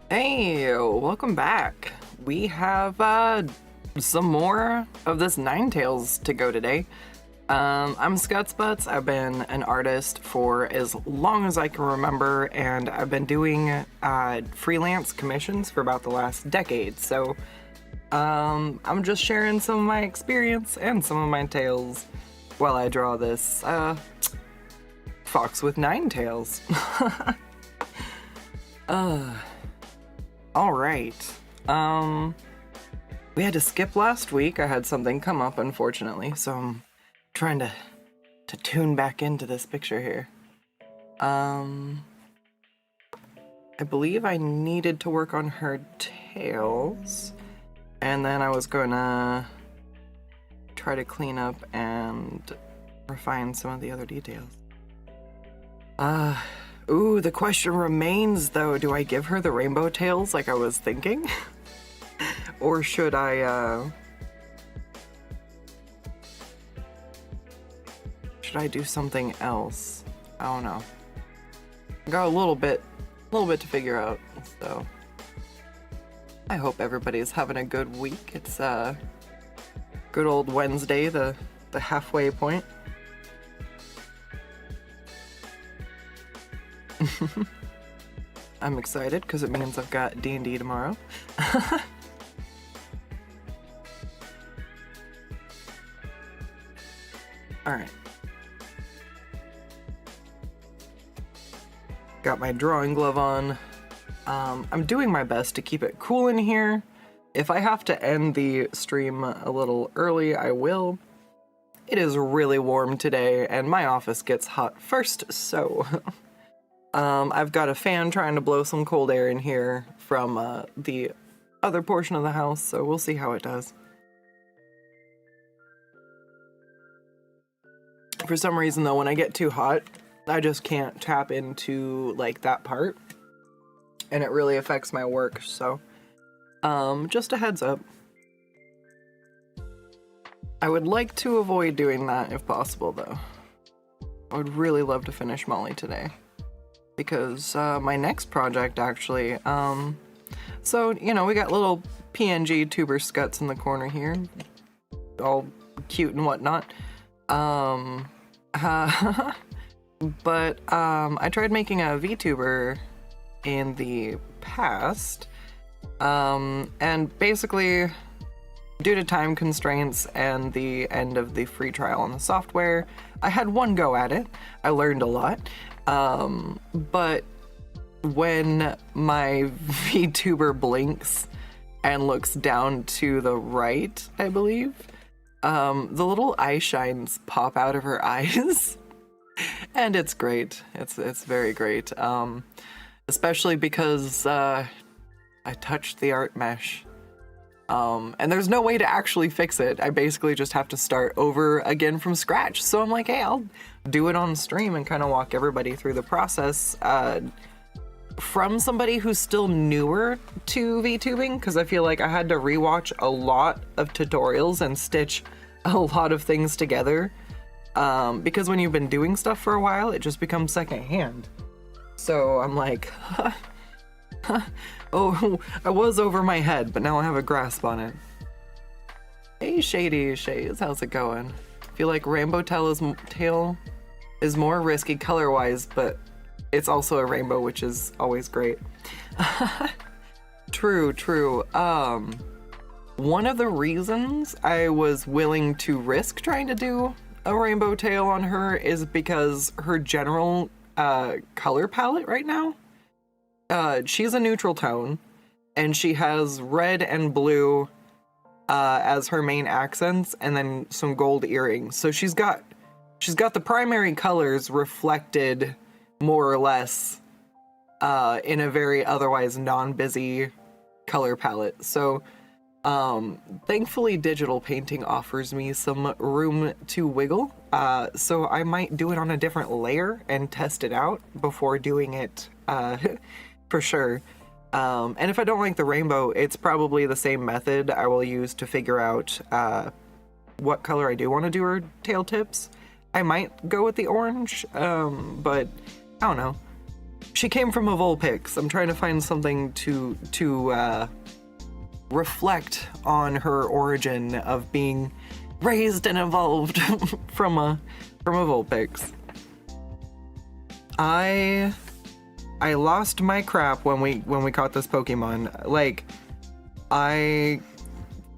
Hey, welcome back. We have some more of this Ninetails to go today. I'm Skuttz. I've been an artist for as long as I can remember, and I've been doing freelance commissions for about the last decade. So I'm just sharing some of my experience and some of my tales while I draw this fox with 9 tails. All right. We had to skip last week. I had something come up, unfortunately, so I'm trying to tune back into this picture here. I believe I needed to work on her tails, and then I was gonna try to clean up and refine some of the other details. Ooh, the question remains, though, do I give her the rainbow tails like I was thinking? Or should I do something else? I don't know. I got a little bit to figure out, so I hope everybody's having a good week. It's good old Wednesday, the halfway point. I'm excited because it means I've got D&D tomorrow. Alright. Got my drawing glove on. I'm doing my best to keep it cool in here. If I have to end the stream a little early, I will. It is really warm today, and my office gets hot first, so... I've got a fan trying to blow some cold air in here from the other portion of the house, so we'll see how it does. For some reason, though, when I get too hot, I just can't tap into, like, that part, and it really affects my work, so just a heads up. I would like to avoid doing that if possible, though. I would really love to finish Mollie today. Because my next project, actually, so, you know, we got little PNG tuber Skuttz in the corner here, all cute and whatnot, but I tried making a VTuber in the past, and basically, due to time constraints and the end of the free trial on the software, I had one go at it. I learned a lot. But when my VTuber blinks and looks down to the right, I believe, the little eye shines pop out of her eyes. And it's great. It's very great. Especially because, I touched the art mesh. And there's no way to actually fix it. I basically just have to start over again from scratch. So I'm like, hey, I'll do it on stream and kind of walk everybody through the process. From somebody who's still newer to VTubing, because I feel like I had to rewatch a lot of tutorials and stitch a lot of things together. Because when you've been doing stuff for a while, it just becomes secondhand. So I'm like, oh, I was over my head, but now I have a grasp on it. Hey, Shady Shays, how's it going? I feel like Rainbow Tail is more risky color-wise, but it's also a rainbow, which is always great. True. One of the reasons I was willing to risk trying to do a rainbow tail on her is because her general color palette right now, she's a neutral tone, and she has red and blue as her main accents, and then some gold earrings. So she's got the primary colors reflected more or less in a very otherwise non-busy color palette. So thankfully digital painting offers me some room to wiggle. So I might do it on a different layer and test it out before doing it for sure. And if I don't like the rainbow, it's probably the same method I will use to figure out what color I do want to do her tail tips. I might go with the orange, but I don't know. she came from a Vulpix. I'm trying to find something to reflect on her origin of being raised and evolved from a Vulpix. I lost my crap when we caught this Pokemon. Like, I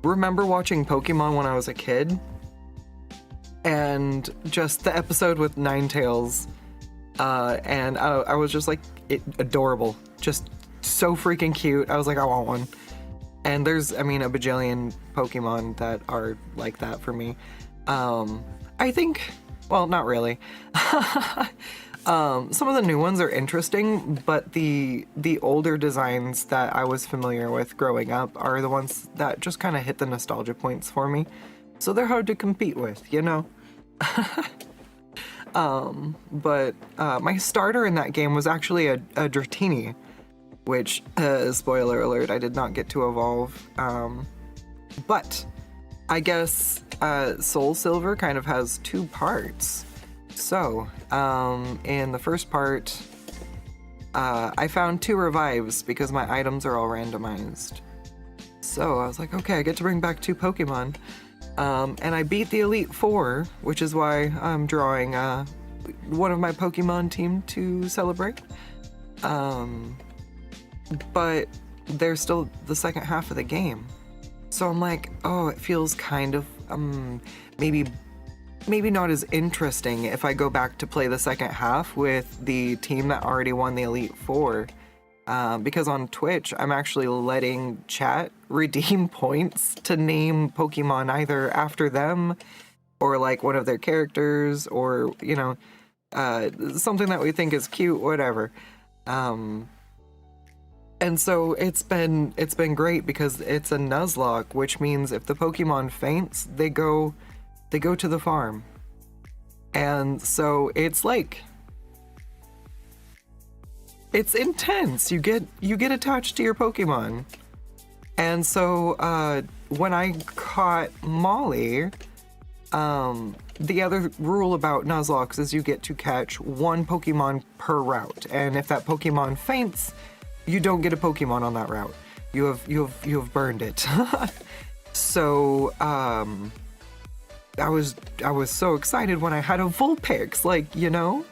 remember watching Pokemon when I was a kid, and just the episode with Ninetails, and I was just like, adorable, just so freaking cute. I was like, I want one. And there's, I mean, a bajillion Pokemon that are like that for me. I think, well, not really. Some of the new ones are interesting, but the older designs that I was familiar with growing up are the ones that just kind of hit the nostalgia points for me. So they're hard to compete with, you know? But my starter in that game was actually a Dratini, which, spoiler alert, I did not get to evolve. But I guess Soul Silver kind of has two parts. So, in the first part, I found 2 revives because my items are all randomized. So I was like, okay, I get to bring back 2 Pokemon. And I beat the Elite Four, which is why I'm drawing one of my Pokemon team to celebrate. But there's still the second half of the game. So I'm like, oh, it feels kind of, maybe not as interesting if I go back to play the second half with the team that already won the Elite Four. Because on Twitch, I'm actually letting chat redeem points to name Pokemon either after them or like one of their characters or, you know, something that we think is cute, whatever. And so it's been great because it's a Nuzlocke, which means if the Pokemon faints, they go to the farm. And so it's like, it's intense. You get attached to your Pokemon. And so when I caught Mollie, the other rule about Nuzlocks is you get to catch 1 Pokemon per route. And if that Pokemon faints, you don't get a Pokemon on that route. You have burned it. So I was so excited when I had a Vulpix, like, you know?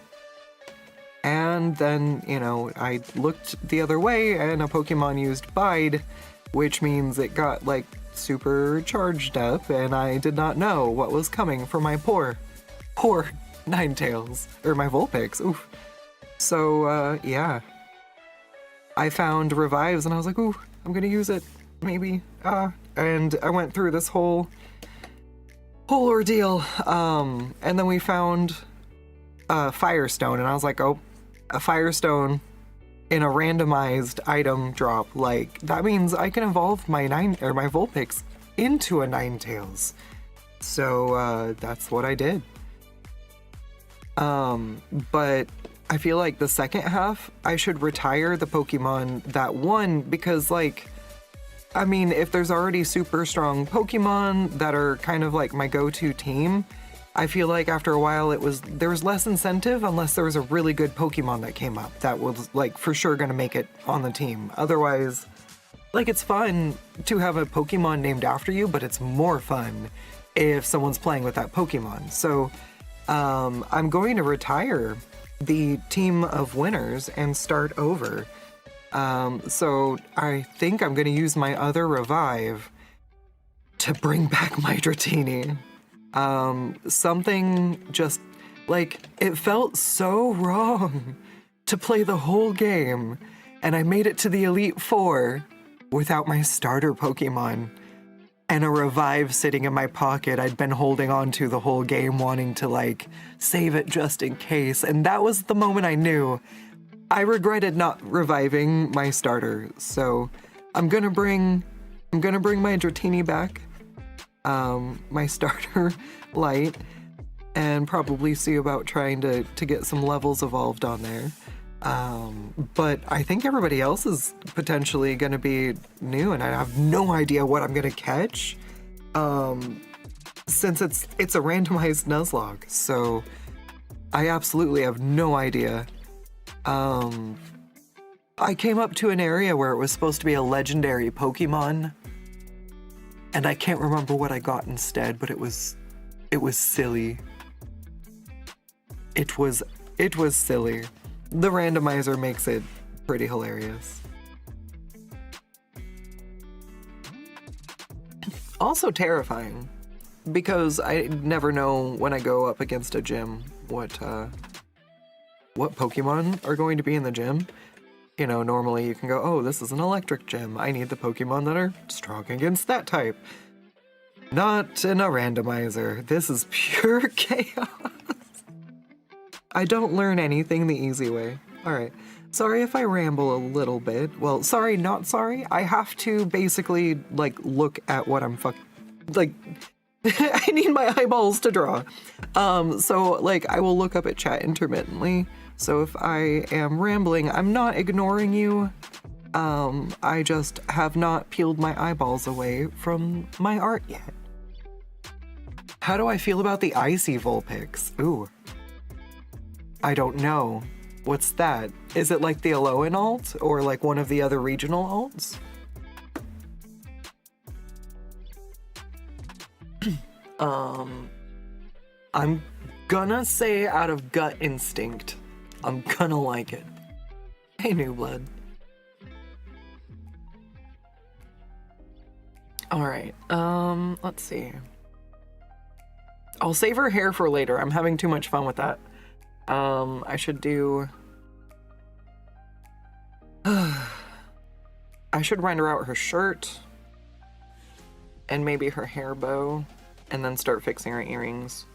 And then, you know, I looked the other way and a Pokemon used Bide, which means it got, like, super charged up, and I did not know what was coming for my poor Ninetails, or my Vulpix, oof. So, yeah. I found revives and I was like, ooh, I'm gonna use it, maybe, and I went through this whole ordeal, and then we found Firestone, and I was like, oh, a Firestone in a randomized item drop, like, that means I can evolve my Vulpix into a Ninetails. So, that's what I did. But I feel like the second half, I should retire the Pokemon that won, because, like, I mean, if there's already super strong Pokemon that are kind of like my go-to team, I feel like after a while there was less incentive unless there was a really good Pokemon that came up that was, like, for sure gonna make it on the team. Otherwise, like, it's fun to have a Pokemon named after you, but it's more fun if someone's playing with that Pokemon. So, I'm going to retire the team of winners and start over. So I think I'm gonna use my other revive to bring back my Dratini. Something just, like, it felt so wrong to play the whole game, and I made it to the Elite Four without my starter Pokemon and a revive sitting in my pocket I'd been holding on to the whole game, wanting to, like, save it just in case. And that was the moment I knew I regretted not reviving my starter. So I'm gonna bring my Dratini back, my starter light, and probably see about trying to get some levels evolved on there. But I think everybody else is potentially going to be new, and I have no idea what I'm going to catch, since it's a randomized Nuzlocke, so I absolutely have no idea I came up to an area where it was supposed to be a legendary Pokemon, and I can't remember what I got instead, but it was silly. It was silly. The randomizer makes it pretty hilarious. Also terrifying, because I never know when I go up against a gym what Pokemon are going to be in the gym. You know, normally you can go, oh, this is an electric gym. I need the Pokemon that are strong against that type. Not in a randomizer. This is pure chaos. I don't learn anything the easy way. All right. Sorry if I ramble a little bit. Well, sorry, not sorry. I have to basically, like, look at what I'm like, I need my eyeballs to draw. So, like, I will look up at chat intermittently. So if I am rambling, I'm not ignoring you. I just have not peeled my eyeballs away from my art yet. How do I feel about the Icy Vulpix? Ooh. I don't know. What's that? Is it like the Alolan alt or like one of the other regional alts? I'm gonna say out of gut instinct, I'm gonna like it. Hey, New Blood. Alright, let's see. I'll save her hair for later. I'm having too much fun with that. I should do... I should render out her shirt and maybe her hair bow and then start fixing her earrings.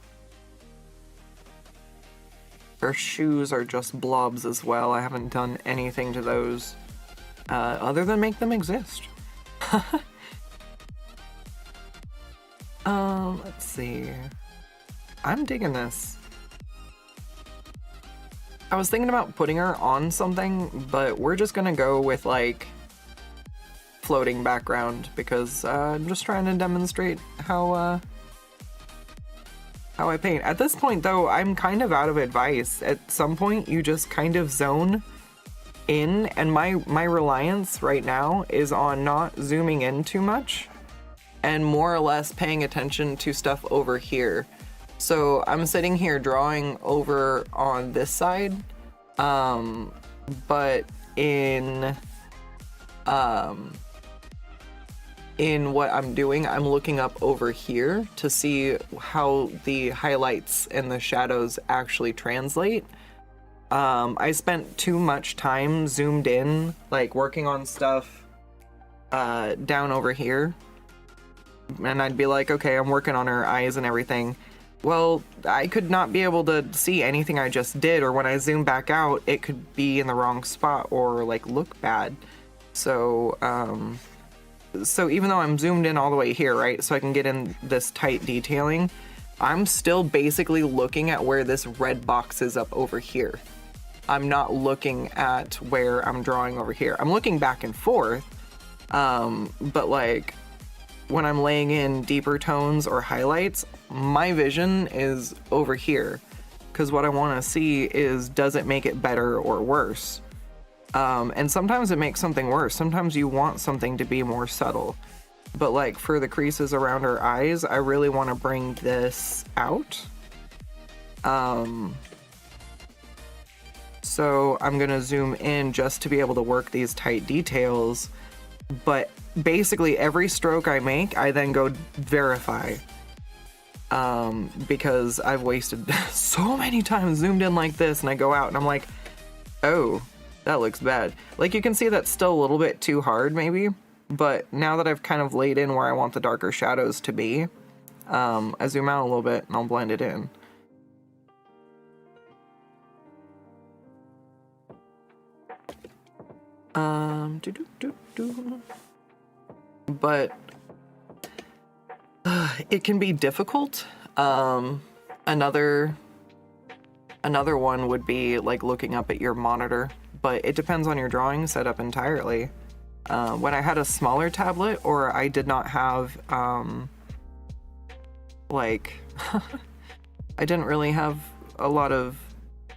Her shoes are just blobs as well. I haven't done anything to those other than make them exist. Let's see. I'm digging this. I was thinking about putting her on something, but we're just gonna go with like floating background because I'm just trying to demonstrate how I paint. At this point though, I'm kind of out of advice. At some point you just kind of zone in, and my reliance right now is on not zooming in too much and more or less paying attention to stuff over here. So I'm sitting here drawing over on this side, but in what I'm doing, I'm looking up over here to see how the highlights and the shadows actually translate. I spent too much time zoomed in, like working on stuff down over here. And I'd be like, okay, I'm working on her eyes and everything. Well, I could not be able to see anything I just did, or when I zoom back out, it could be in the wrong spot or like look bad. So, so even though I'm zoomed in all the way here, right, so I can get in this tight detailing, I'm still basically looking at where this red box is up over here. I'm not looking at where I'm drawing over here. I'm looking back and forth, but like when I'm laying in deeper tones or highlights, my vision is over here, because what I want to see is, does it make it better or worse? And sometimes it makes something worse. Sometimes you want something to be more subtle. But like for the creases around her eyes, I really want to bring this out. So I'm gonna zoom in just to be able to work these tight details. But basically every stroke I make, I then go verify. Because I've wasted so many times zoomed in like this, and I go out and I'm like, oh, that looks bad. Like you can see that's still a little bit too hard maybe, but now that I've kind of laid in where I want the darker shadows to be, I zoom out a little bit and I'll blend it in. But it can be difficult. Another one would be like looking up at your monitor, but it depends on your drawing setup entirely. When I had a smaller tablet, or I did not have like I didn't really have a lot of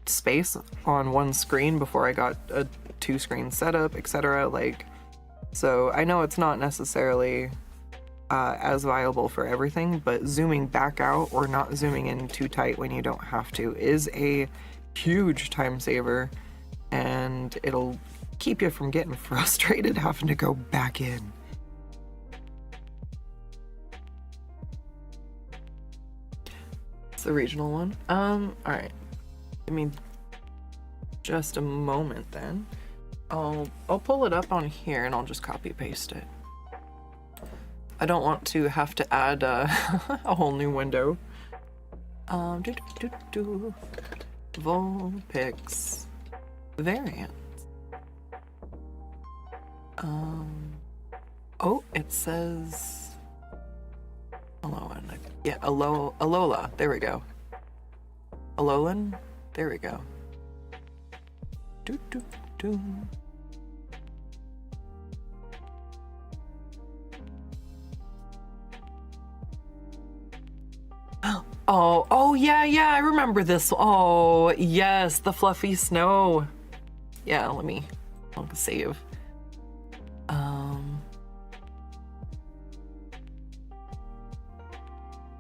space on one screen before I got a 2-screen setup, etc. Like, so I know it's not necessarily as viable for everything, but zooming back out or not zooming in too tight when you don't have to is a huge time saver, and it'll keep you from getting frustrated having to go back in. It's the regional one. Alright. Give me just a moment then. I'll pull it up on here and I'll just copy paste it. I don't want to have to add a whole new window. Vulpix variant. Oh, it says Alolan. Yeah, Alola. There we go. Alolan. There we go. Oh, yeah, I remember this. Oh, yes, the fluffy snow. Yeah, I'll save.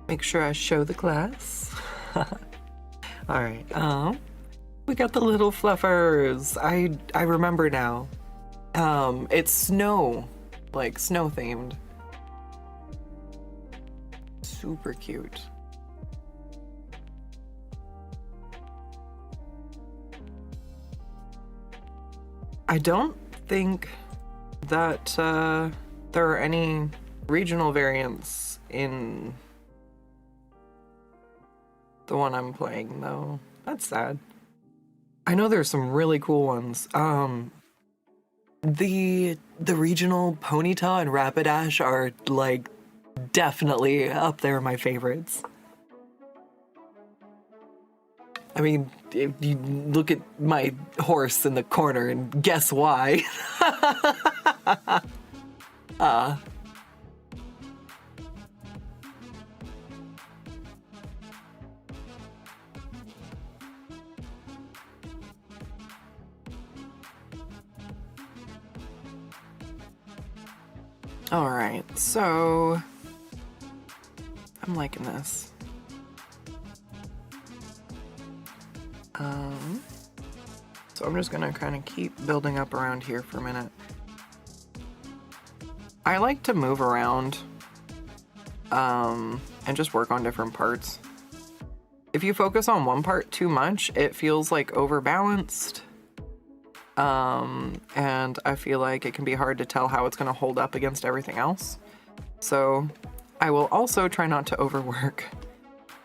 Make sure I show the class. All right, we got the little fluffers. I remember now. It's snow, like snow themed. Super cute. I don't think that there are any regional variants in the one I'm playing, though. That's sad. I know there's some really cool ones. The regional Ponyta and Rapidash are like definitely up there my favorites. I mean, if you look at my horse in the corner and guess why. All right, so I'm liking this. So I'm just gonna kind of keep building up around here for a minute. I like to move around and just work on different parts. If you focus on one part too much, it feels like overbalanced. And I feel like it can be hard to tell how it's gonna hold up against everything else. So I will also try not to overwork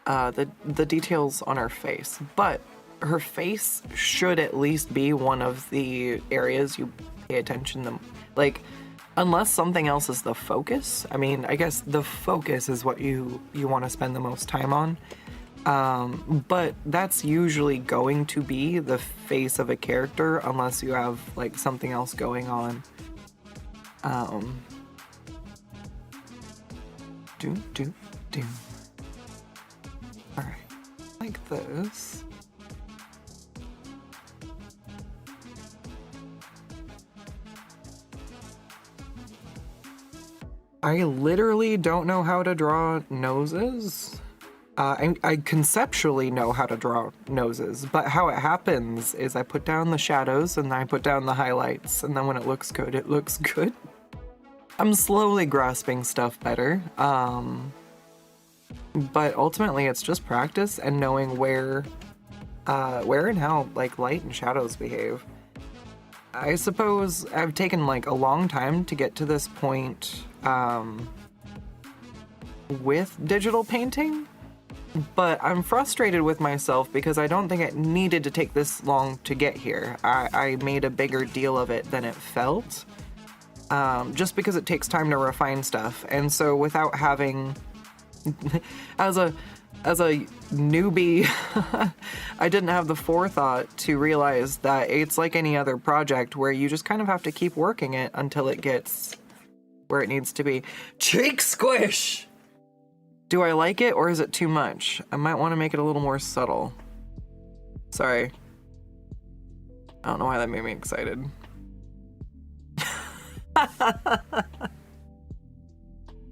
the details on her face, but her face should at least be one of the areas you pay attention to. Like, unless something else is the focus. I mean, I guess the focus is what you want to spend the most time on. But that's usually going to be the face of a character unless you have like something else going on. Alright, like this. I literally don't know how to draw noses. I conceptually know how to draw noses, but how it happens is I put down the shadows and then I put down the highlights, and then when it looks good, it looks good. I'm slowly grasping stuff better, but ultimately it's just practice and knowing where and how like light and shadows behave. I suppose I've taken like a long time to get to this point with digital painting, but I'm frustrated with myself because I don't think it needed to take this long to get here. I made a bigger deal of it than it felt, just because it takes time to refine stuff. And so without having, as a newbie, I didn't have the forethought to realize that it's like any other project where you just kind of have to keep working it until it gets where it needs to be. Cheek squish! Do I like it or is it too much? I might want to make it a little more subtle. Sorry, I don't know why that made me excited.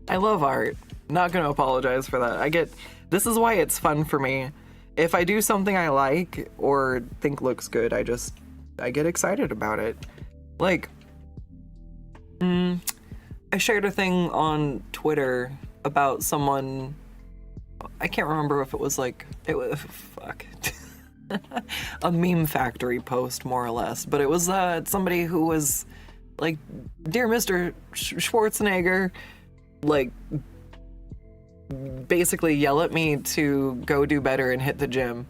I love art. Not gonna apologize for that. This is why it's fun for me. If I do something I like or think looks good, I get excited about it. Like, I shared a thing on Twitter about someone, I can't remember if it was like, fuck. A meme factory post, more or less, but it was somebody who was like, "Dear Mr. Schwarzenegger," like basically yell at me to go do better and hit the gym.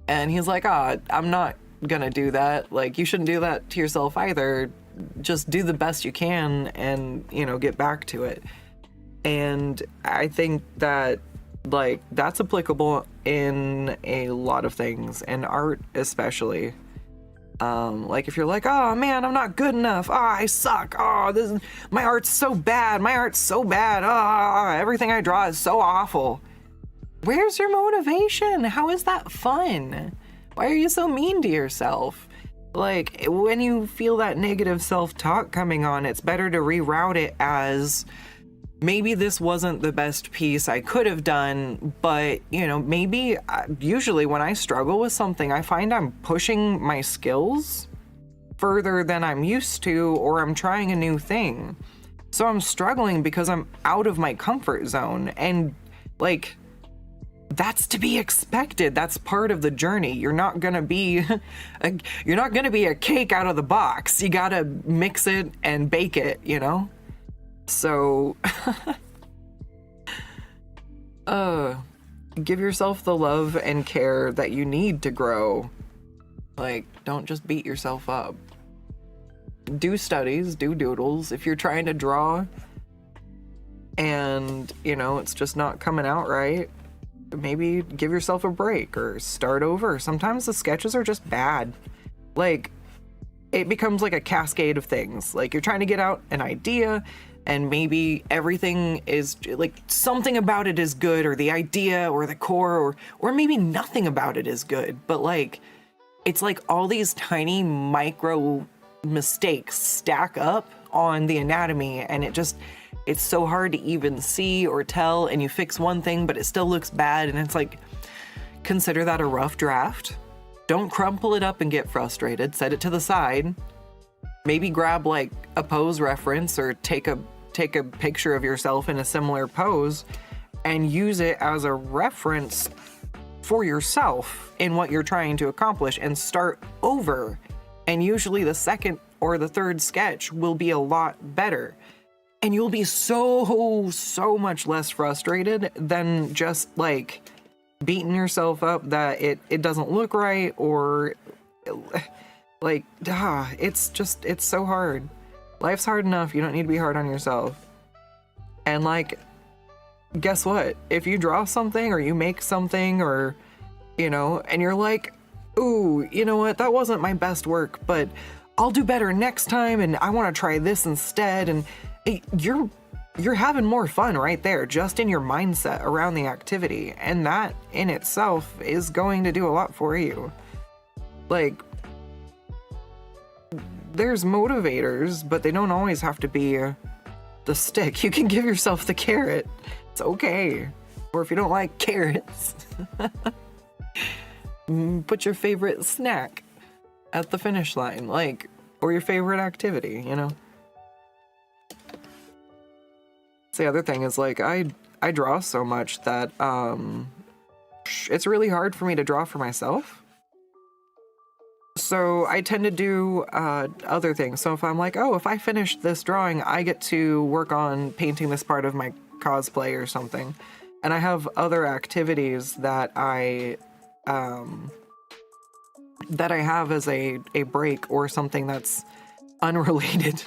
And he's like, I'm not gonna do that. Like, you shouldn't do that to yourself either. Just do the best you can and, get back to it. And I think that, like, that's applicable in a lot of things, and art especially. Like, if you're like, "Oh man, I'm not good enough. I suck. My art's so bad. Everything I draw is so awful." Where's your motivation? How is that fun? Why are you so mean to yourself? Like, when you feel that negative self-talk coming on, it's better to reroute it as, maybe this wasn't the best piece I could have done, but, maybe usually when I struggle with something, I find I'm pushing my skills further than I'm used to, or I'm trying a new thing. So I'm struggling because I'm out of my comfort zone, and, like, that's to be expected. That's part of the journey. You're not gonna be a cake out of the box. You gotta mix it and bake it, So, give yourself the love and care that you need to grow. Like, don't just beat yourself up. Do studies, do doodles. If you're trying to draw and, it's just not coming out right, maybe give yourself a break or start over. Sometimes the sketches are just bad. Like, it becomes like a cascade of things. Like, you're trying to get out an idea, and maybe everything is like, something about it is good, or the idea or the core, or maybe nothing about it is good, but like, it's like all these tiny micro mistakes stack up on the anatomy, and it's so hard to even see or tell, and you fix one thing but it still looks bad, and it's like, consider that a rough draft. Don't crumple it up and get frustrated. Set it to the side. Maybe grab like a pose reference, or take a picture of yourself in a similar pose and use it as a reference for yourself in what you're trying to accomplish, and start over. And usually the second or the third sketch will be a lot better. And you'll be so much less frustrated than just like beating yourself up that it doesn't look right, or like, it's so hard. Life's hard enough. You don't need to be hard on yourself. And like, guess what? If you draw something or you make something, or, and you're like, "Ooh, you know what? That wasn't my best work, but I'll do better next time, and I want to try this instead." And you're having more fun right there, just in your mindset around the activity. And that in itself is going to do a lot for you. Like, there's motivators, but they don't always have to be the stick. You can give yourself the carrot. It's okay. Or if you don't like carrots, put your favorite snack at the finish line, like, or your favorite activity, The other thing is, like, I draw so much that it's really hard for me to draw for myself. So I tend to do other things. So if I'm like, if I finish this drawing, I get to work on painting this part of my cosplay or something. And I have other activities that I have as a break, or something that's unrelated,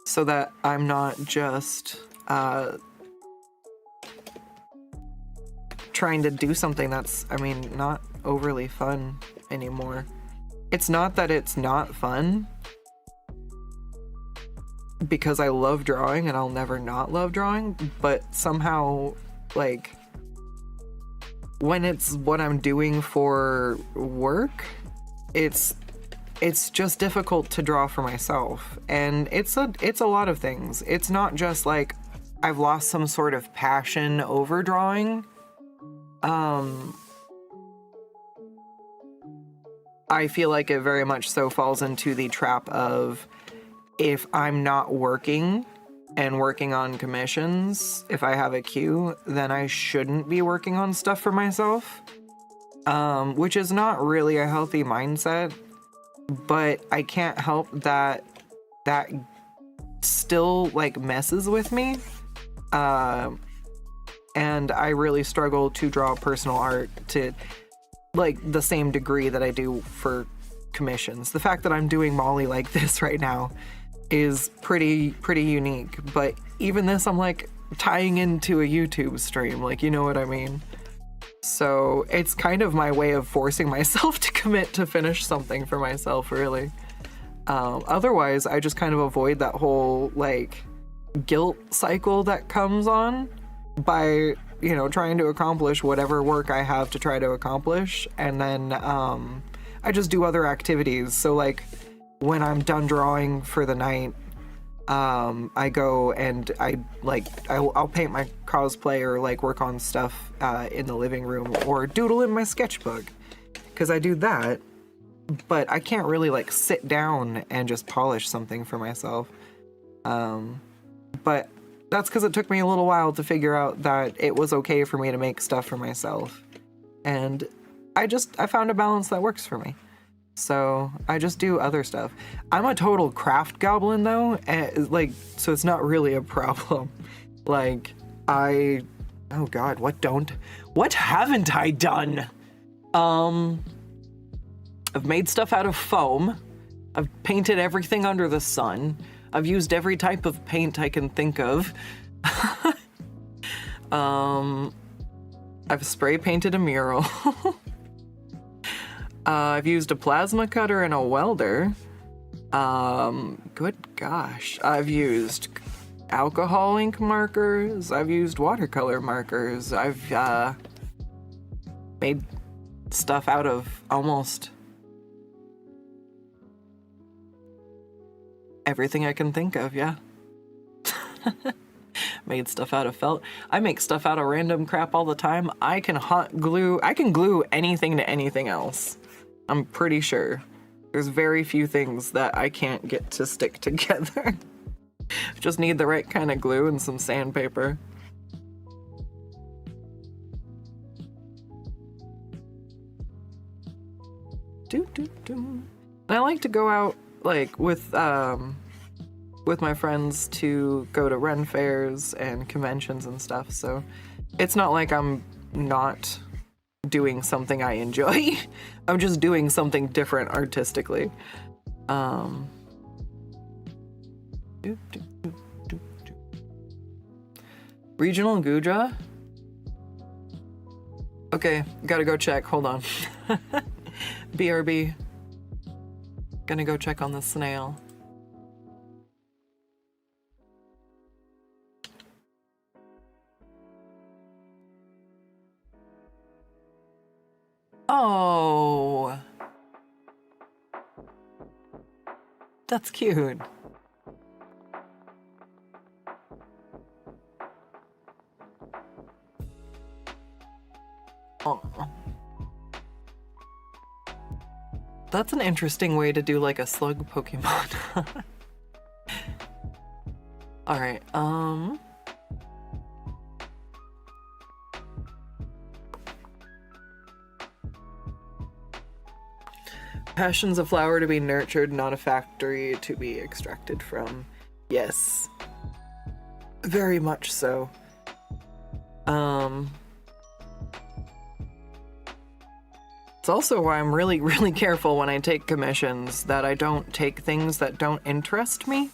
so that I'm not just trying to do something that's, not overly fun anymore. It's not that it's not fun, because I love drawing and I'll never not love drawing, but somehow, like, when it's what I'm doing for work, it's it's just difficult to draw for myself. And it's a lot of things. It's not just like I've lost some sort of passion over drawing. I feel like it very much so falls into the trap of, if I'm not working and working on commissions, if I have a queue, then I shouldn't be working on stuff for myself. Which is not really a healthy mindset, but I can't help that still like messes with me. And I really struggle to draw personal art to like the same degree that I do for commissions. The fact that I'm doing Mollie like this right now is pretty unique, but even this I'm like tying into a YouTube stream, like, you know what I mean? So it's kind of my way of forcing myself to commit to finish something for myself, really. Otherwise, I just kind of avoid that whole like guilt cycle that comes on by, you know, trying to accomplish whatever work I have to try to accomplish. And then I just do other activities. So like when I'm done drawing for the night, I go and I'll paint my cosplay or like work on stuff in the living room or doodle in my sketchbook, because I do that, but I can't really like sit down and just polish something for myself. But that's because it took me a little while to figure out that it was okay for me to make stuff for myself, and I found a balance that works for me. So I just do other stuff. I'm a total craft goblin though, and like, so it's not really a problem. Like oh God, what haven't I done? I've made stuff out of foam. I've painted everything under the sun. I've used every type of paint I can think of. I've spray painted a mural. I've used a plasma cutter and a welder. Good gosh. I've used alcohol ink markers. I've used watercolor markers. I've made stuff out of almost everything I can think of, yeah. Made stuff out of felt. I make stuff out of random crap all the time. I can glue anything to anything else. I'm pretty sure. There's very few things that I can't get to stick together. Just need the right kind of glue and some sandpaper. And I like to go out like with my friends to go to Ren fairs and conventions and stuff, so it's not like I'm not doing something I enjoy. I'm just doing something different artistically. Regional Guja? Okay, gotta go check, hold on. BRB. Gonna go check on the snail. Oh, that's cute. Oh, that's an interesting way to do like a slug Pokemon. All right, passion's a flower to be nurtured, not a factory to be extracted from. Yes. Very much so. It's also why I'm really, really careful when I take commissions that I don't take things that don't interest me.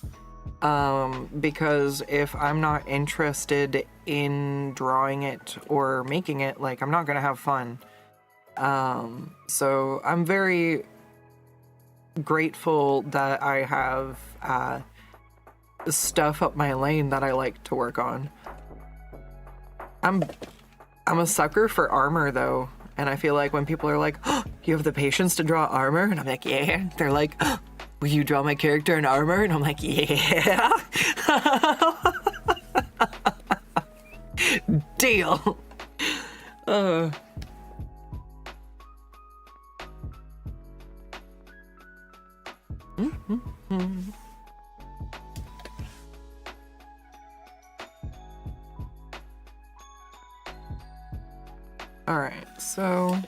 Because if I'm not interested in drawing it or making it, like, I'm not gonna have fun. So I'm very grateful that I have stuff up my lane that I like to work on. I'm a sucker for armor though, And I feel like when people are like, oh, you have the patience to draw armor? And I'm like, yeah. They're like, oh, will you draw my character in armor? And I'm like, yeah. Deal. Alright, so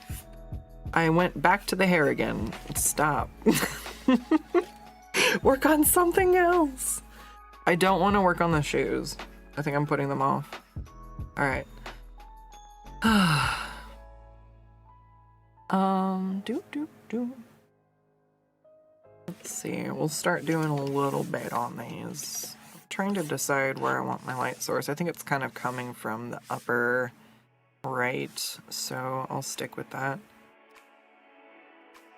I went back to the hair again. Stop. Work on something else. I don't want to work on the shoes. I think I'm putting them off. Alright. Let's see, we'll start doing a little bit on these. I'm trying to decide where I want my light source. I think it's kind of coming from the upper right, so I'll stick with that.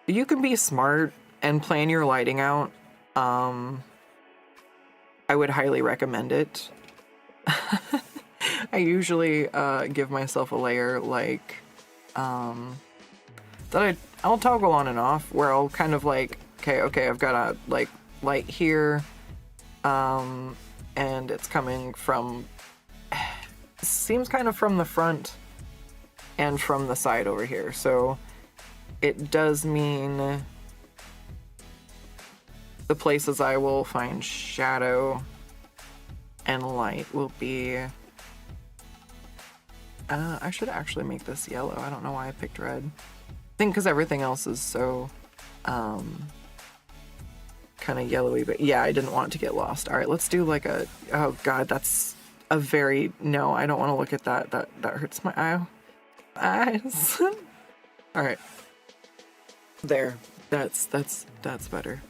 You can be smart and plan your lighting out. I would highly recommend it. I usually give myself a layer like that I'll toggle on and off, where I'll kind of like, okay, I've got a like light here, and it's coming from, seems kind of from the front and from the side over here, so it does mean the places I will find shadow and light will be, I should actually make this yellow. I don't know why I picked red. I think because everything else is so kind of yellowy, but yeah, I didn't want it to get lost. All right, let's do like a, oh god, that's a very, no, I don't want to look at that. That hurts my eyes. All right, there, that's better.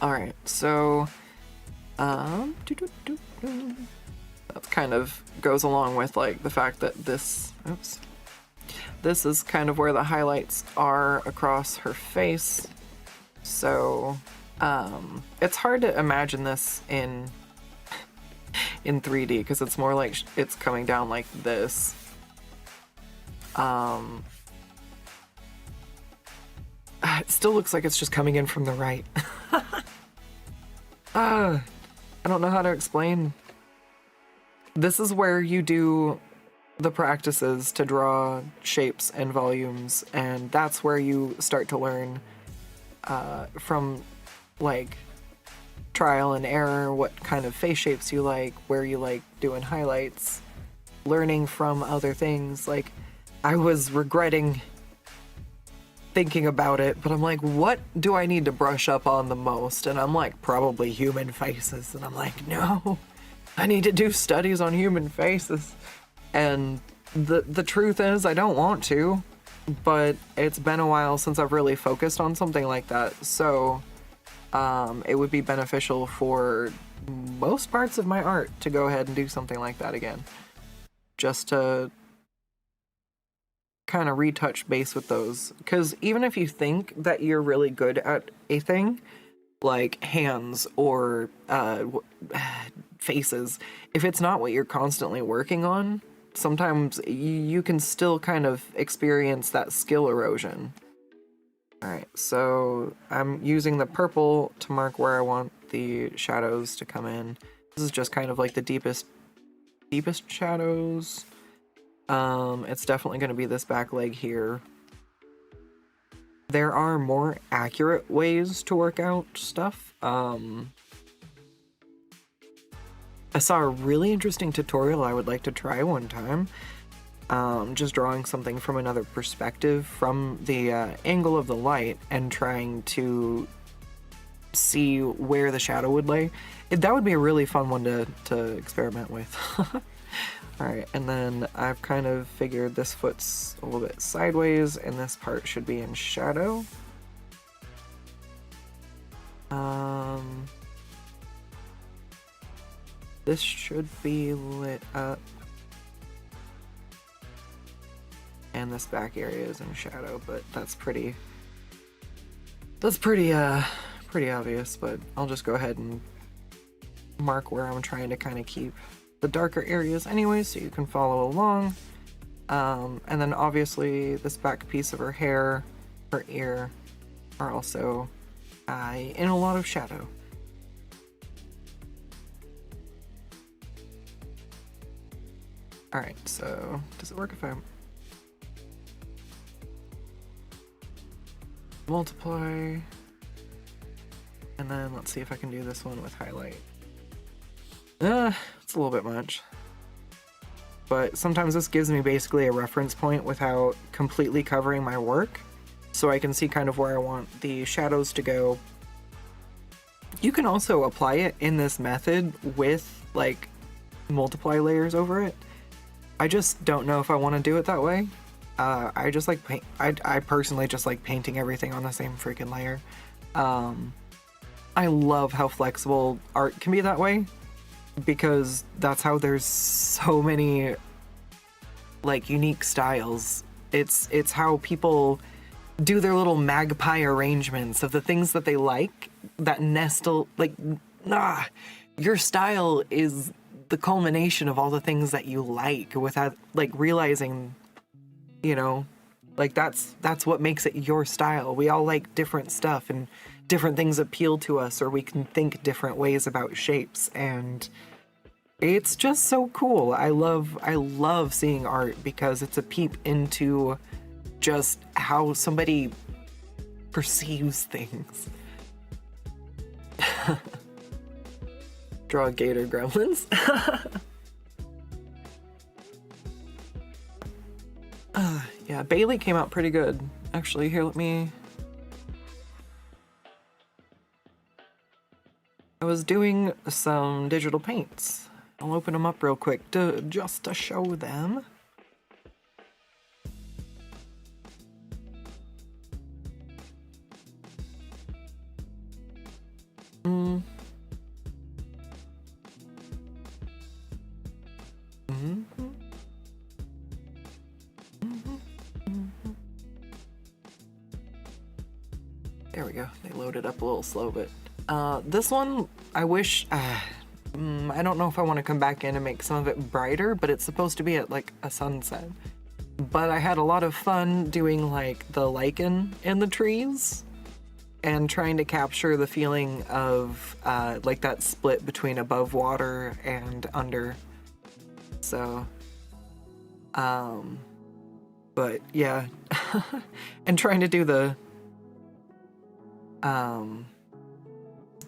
All right, so that kind of goes along with like the fact that this, oops, this is kind of where the highlights are across her face. So it's hard to imagine this in 3D because it's more like it's coming down like this. It still looks like it's just coming in from the right. I don't know how to explain. This is where you do the practices to draw shapes and volumes, and that's where you start to learn from like trial and error what kind of face shapes you like, where you like doing highlights, learning from other things. Like, I was regretting thinking about it, but I'm like, what do I need to brush up on the most? And I'm like, probably human faces. And I'm like, no, I need to do studies on human faces. And the truth is, I don't want to, but it's been a while since I've really focused on something like that. So it would be beneficial for most parts of my art to go ahead and do something like that again, just to kind of retouch base with those. Because even if you think that you're really good at a thing, like hands or faces, if it's not what you're constantly working on, sometimes you can still kind of experience that skill erosion. Alright, so I'm using the purple to mark where I want the shadows to come in. This is just kind of like the deepest shadows. It's definitely going to be this back leg here. There are more accurate ways to work out stuff. I saw a really interesting tutorial I would like to try one time. Just drawing something from another perspective, from the angle of the light, and trying to see where the shadow would lay. That would be a really fun one to experiment with. Alright, and then I've kind of figured this foot's a little bit sideways, and this part should be in shadow. This should be lit up. And this back area is in shadow, but that's pretty obvious, but I'll just go ahead and mark where I'm trying to kind of keep the darker areas anyway, so you can follow along. And then obviously this back piece of her hair, her ear, are also in a lot of shadow. Alright, so does it work if I multiply? And then let's see if I can do this one with highlight. It's a little bit much. But sometimes this gives me basically a reference point without completely covering my work, so I can see kind of where I want the shadows to go. You can also apply it in this method with like multiply layers over it. I just don't know if I want to do it that way. I just like paint. I personally just like painting everything on the same freaking layer. I love how flexible art can be that way, because that's how there's so many like unique styles. It's how people do their little magpie arrangements of the things that they like that nestle like your style is the culmination of all the things that you like without like realizing, you know, like that's what makes it your style. We all like different stuff and different things appeal to us, or we can think different ways about shapes, and it's just so cool. I love seeing art because it's a peep into just how somebody perceives things. Draw gator gremlins. Yeah, Bailey came out pretty good. Actually, here, I was doing some digital paints. I'll open them up real quick just to show them. There we go. They loaded up a little slow, but this one, I wish, I don't know if I want to come back in and make some of it brighter, but it's supposed to be at like a sunset. But I had a lot of fun doing like the lichen in the trees and trying to capture the feeling of like that split between above water and under. So, but yeah, and trying to do the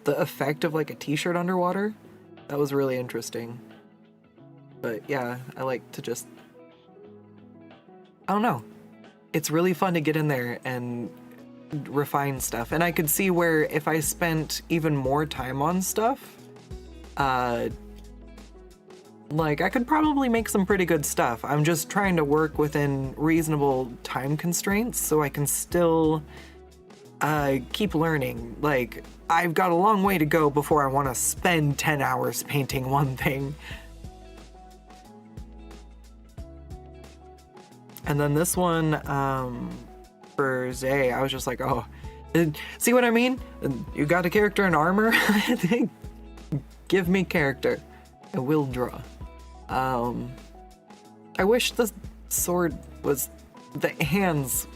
effect of like a t-shirt underwater. That was really interesting. But yeah, I like to just, I don't know. It's really fun to get in there and refine stuff. And I could see where if I spent even more time on stuff, like I could probably make some pretty good stuff. I'm just trying to work within reasonable time constraints so I can still keep learning. Like, I've got a long way to go before I want to spend 10 hours painting one thing. And then this one, for Zay, I was just like, oh, see what I mean? You got a character in armor? Give me character. I will draw. I wish the sword was, the hands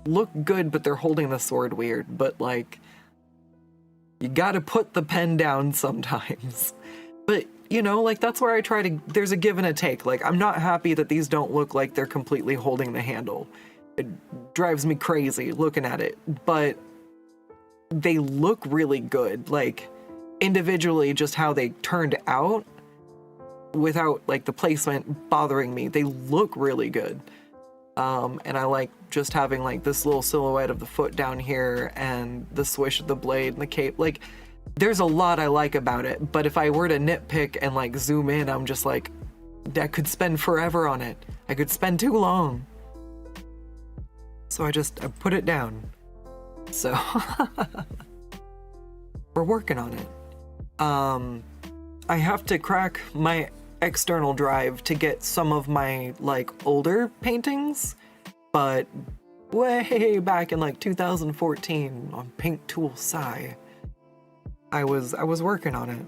look good, but they're holding the sword weird. But like, you gotta put the pen down sometimes. But you know, like that's where I try to, there's a give and a take. Like, I'm not happy that these don't look like they're completely holding the handle. It drives me crazy looking at it, but they look really good. Like, individually, just how they turned out without like the placement bothering me, they look really good. And I like just having like this little silhouette of the foot down here and the swish of the blade and the cape. Like, there's a lot I like about it, but if I were to nitpick and like zoom in, I'm just like, I could spend forever on it. I could spend too long. So I put it down. So we're working on it. I have to crack my external drive to get some of my like older paintings, but way back in like 2014 on Paint Tool Sci, I was working on it.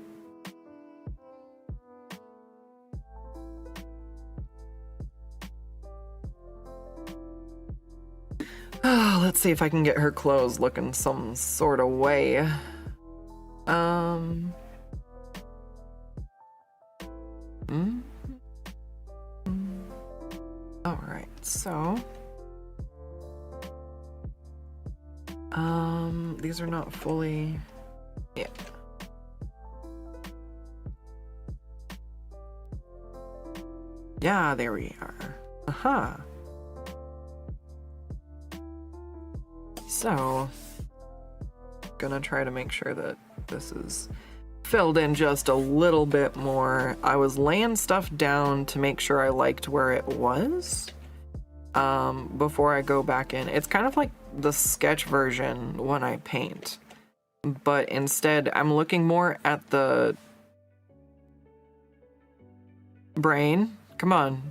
Let's see if I can get her clothes looking some sort of way. Alright, so these are not fully, yeah. Yeah, there we are. Aha. So, gonna try to make sure that this is filled in just a little bit more. I was laying stuff down to make sure I liked where it was before I go back in. It's kind of like the sketch version when I paint, but instead I'm looking more at the brain. Come on.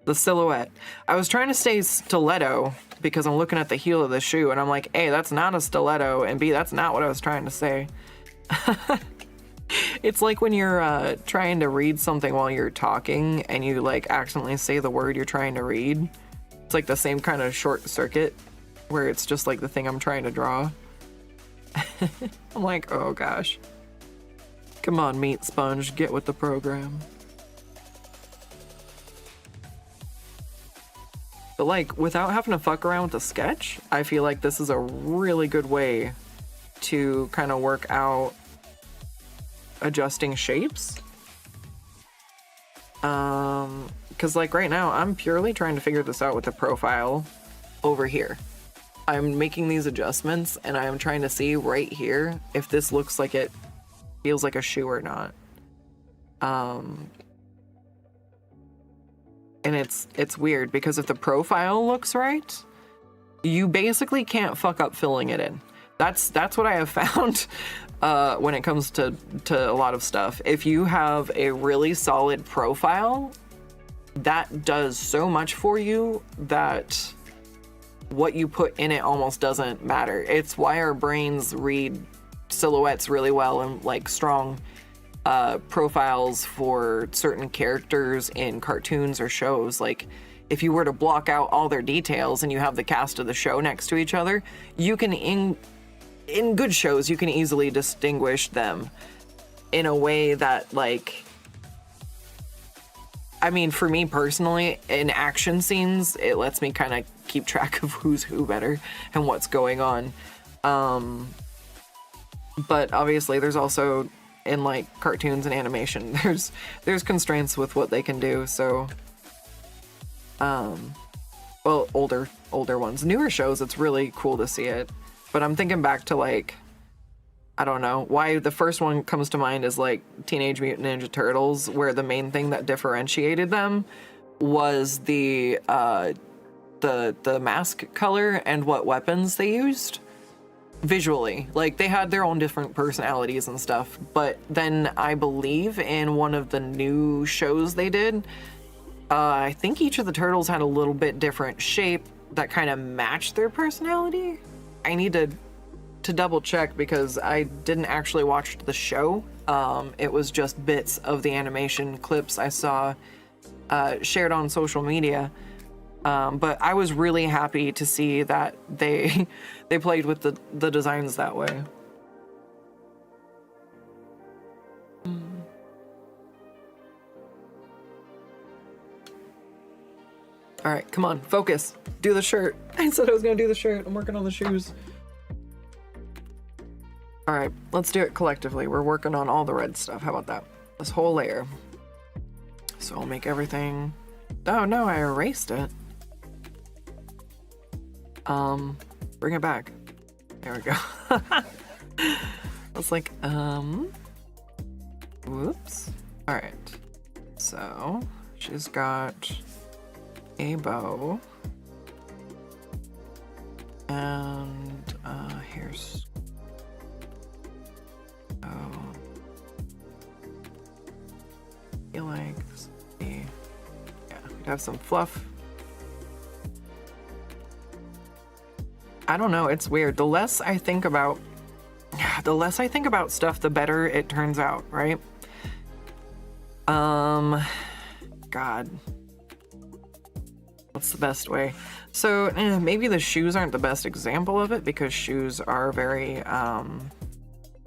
The silhouette. I was trying to say stiletto because I'm looking at the heel of the shoe and I'm like, A, that's not a stiletto, and B, that's not what I was trying to say. It's like when you're trying to read something while you're talking and you like accidentally say the word you're trying to read. It's like the same kind of short circuit where it's just like the thing I'm trying to draw. I'm like, oh gosh. Come on, meat sponge, get with the program. But like, without having to fuck around with the sketch, I feel like this is a really good way to kind of work out adjusting shapes. Because like right now, I'm purely trying to figure this out with the profile over here. I'm making these adjustments and I'm trying to see right here if this looks like it feels like a shoe or not. And it's weird because if the profile looks right, you basically can't fuck up filling it in. That's what I have found when it comes to a lot of stuff. If you have a really solid profile, that does so much for you that what you put in it almost doesn't matter. It's why our brains read silhouettes really well and like strong profiles for certain characters in cartoons or shows. Like if you were to block out all their details and you have the cast of the show next to each other, you can in good shows you can easily distinguish them in a way that, like, I mean, for me personally, in action scenes, it lets me kind of keep track of who's who better and what's going on. But obviously there's also, in like cartoons and animation, there's constraints with what they can do. So, well, older ones, newer shows, it's really cool to see it. But I'm thinking back to like, I don't know why the first one comes to mind is like Teenage Mutant Ninja Turtles, where the main thing that differentiated them was the mask color and what weapons they used. Visually, like they had their own different personalities and stuff, but then I believe in one of the new shows they did, I think each of the turtles had a little bit different shape that kind of matched their personality. I need to double check because I didn't actually watch the show. It was just bits of the animation clips I saw shared on social media. But I was really happy to see that they played with the designs that way. All right, come on, focus. Do the shirt. I said I was gonna do the shirt. I'm working on the shoes. All right, let's do it collectively. We're working on all the red stuff. How about that? This whole layer. So I'll make everything. Oh no, I erased it. Bring it back. There we go. I was like, whoops. All right. So she's got a bow. And, here's, oh, I feel like this would be, yeah, we'd have some fluff. I don't know, it's weird. The less I think about stuff, the better it turns out, right? God. What's the best way? So maybe the shoes aren't the best example of it because shoes are very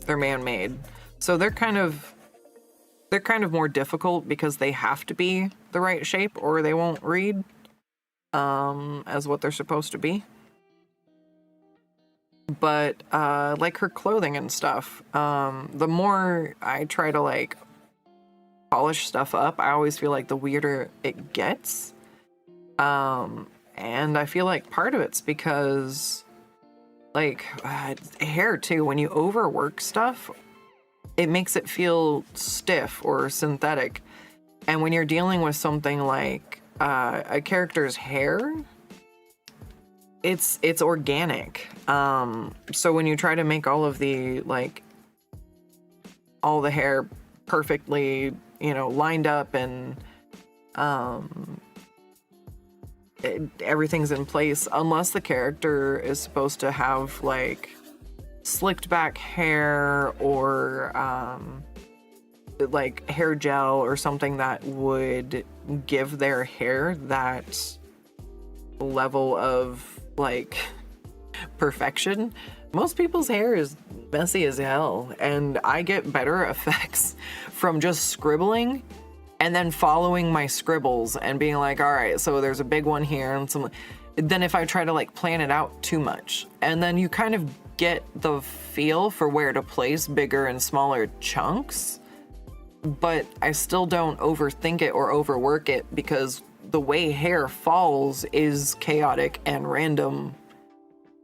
they're man-made. So they're kind of more difficult because they have to be the right shape or they won't read as what they're supposed to be. But like her clothing and stuff, the more I try to like polish stuff up, I always feel like the weirder it gets. And I feel like part of it's because like hair too, when you overwork stuff, it makes it feel stiff or synthetic. And when you're dealing with something like a character's hair, it's organic. So when you try to make all of the like all the hair perfectly, you know, lined up and everything's in place, unless the character is supposed to have like slicked back hair or like hair gel or something that would give their hair that level of like perfection. Most people's hair is messy as hell, and I get better effects from just scribbling and then following my scribbles and being like, all right, so there's a big one here and some, then if I try to like plan it out too much. And then you kind of get the feel for where to place bigger and smaller chunks, but I still don't overthink it or overwork it because the way hair falls is chaotic and random.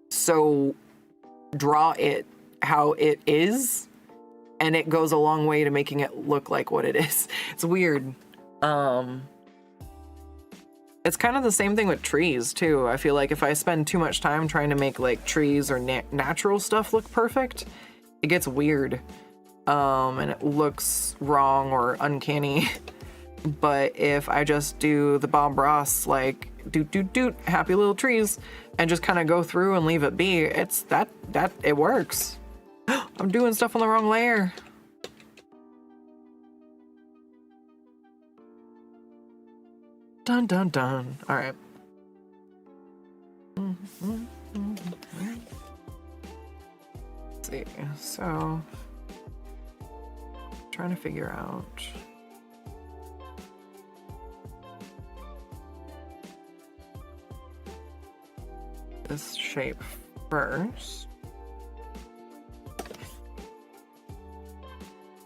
So draw it how it is, and it goes a long way to making it look like what it is. It's weird. It's kind of the same thing with trees too. I feel like if I spend too much time trying to make like trees or natural stuff look perfect, it gets weird. And it looks wrong or uncanny. But if I just do the Bob Ross, like doot doot doot, happy little trees, and just kind of go through and leave it be, it's that it works. I'm doing stuff on the wrong layer. Dun dun dun. All right. Let's see. So, trying to figure out. This shape first.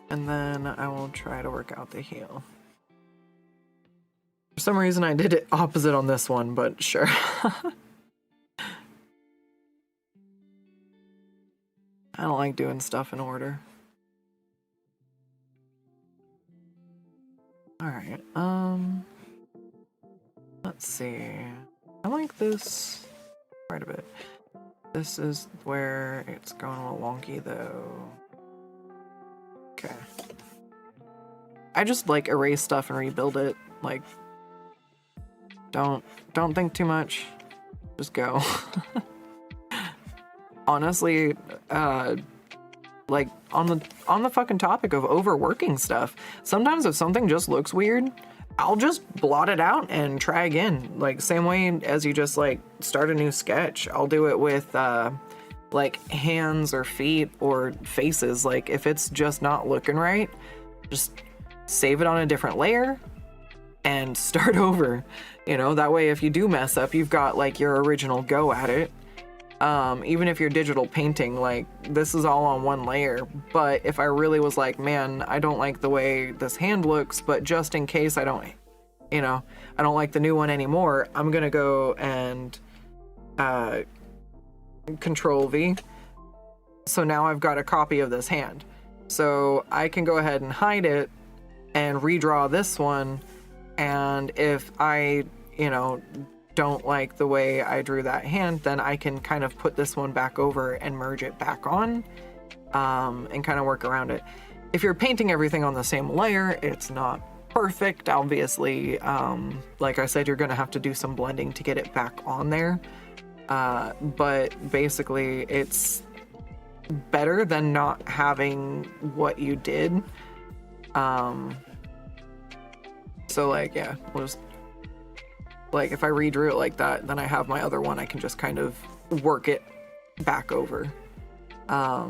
And then I will try to work out the heel. For some reason I did it opposite on this one, but sure. I don't like doing stuff in order. Alright, let's see. I like this quite a bit. This is where it's going a little wonky though. Okay. I just like erase stuff and rebuild it. Like, don't think too much. Just go. Honestly, like on the fucking topic of overworking stuff, sometimes if something just looks weird, I'll just blot it out and try again. Like same way as you just like start a new sketch. I'll do it with like hands or feet or faces. Like if it's just not looking right, just save it on a different layer and start over. You know, that way if you do mess up, you've got like your original go at it. Even if you're digital painting, like this is all on one layer. But if I really was like, man, I don't like the way this hand looks, but just in case I don't, you know, I don't like the new one anymore, I'm gonna go and Control V. So now I've got a copy of this hand. So I can go ahead and hide it and redraw this one. And if I, you know, don't like the way I drew that hand, then I can kind of put this one back over and merge it back on, and kind of work around it. If you're painting everything on the same layer, it's not perfect, obviously. Like I said, you're gonna have to do some blending to get it back on there. But basically it's better than not having what you did. So like, yeah, we'll just Like, if I redrew it like that, then I have my other one, I can just kind of work it back over. I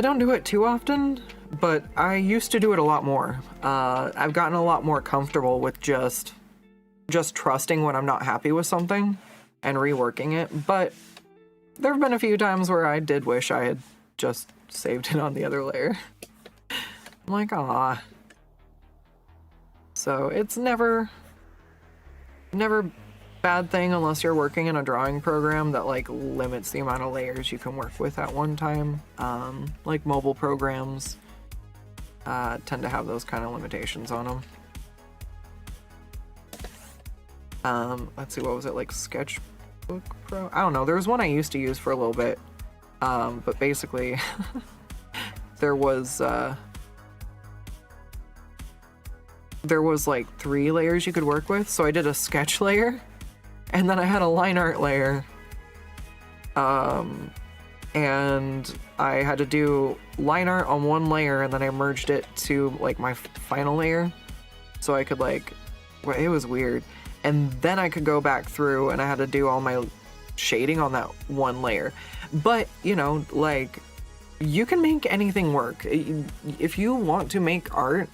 don't do it too often, but I used to do it a lot more. I've gotten a lot more comfortable with just trusting when I'm not happy with something and reworking it, but there have been a few times where I did wish I had just saved it on the other layer. I'm like, ah. So it's never bad thing unless you're working in a drawing program that like limits the amount of layers you can work with at one time. Like mobile programs tend to have those kind of limitations on them. Let's see, what was it, like Sketchbook Pro? I don't know, there was one I used to use for a little bit, but basically there was like 3 layers you could work with, so I did a sketch layer, and then I had a line art layer, and I had to do line art on one layer, and then I merged it to like my final layer, so I could like, well, it was weird, and then I could go back through and I had to do all my shading on that one layer. But you know, like, you can make anything work. If you want to make art,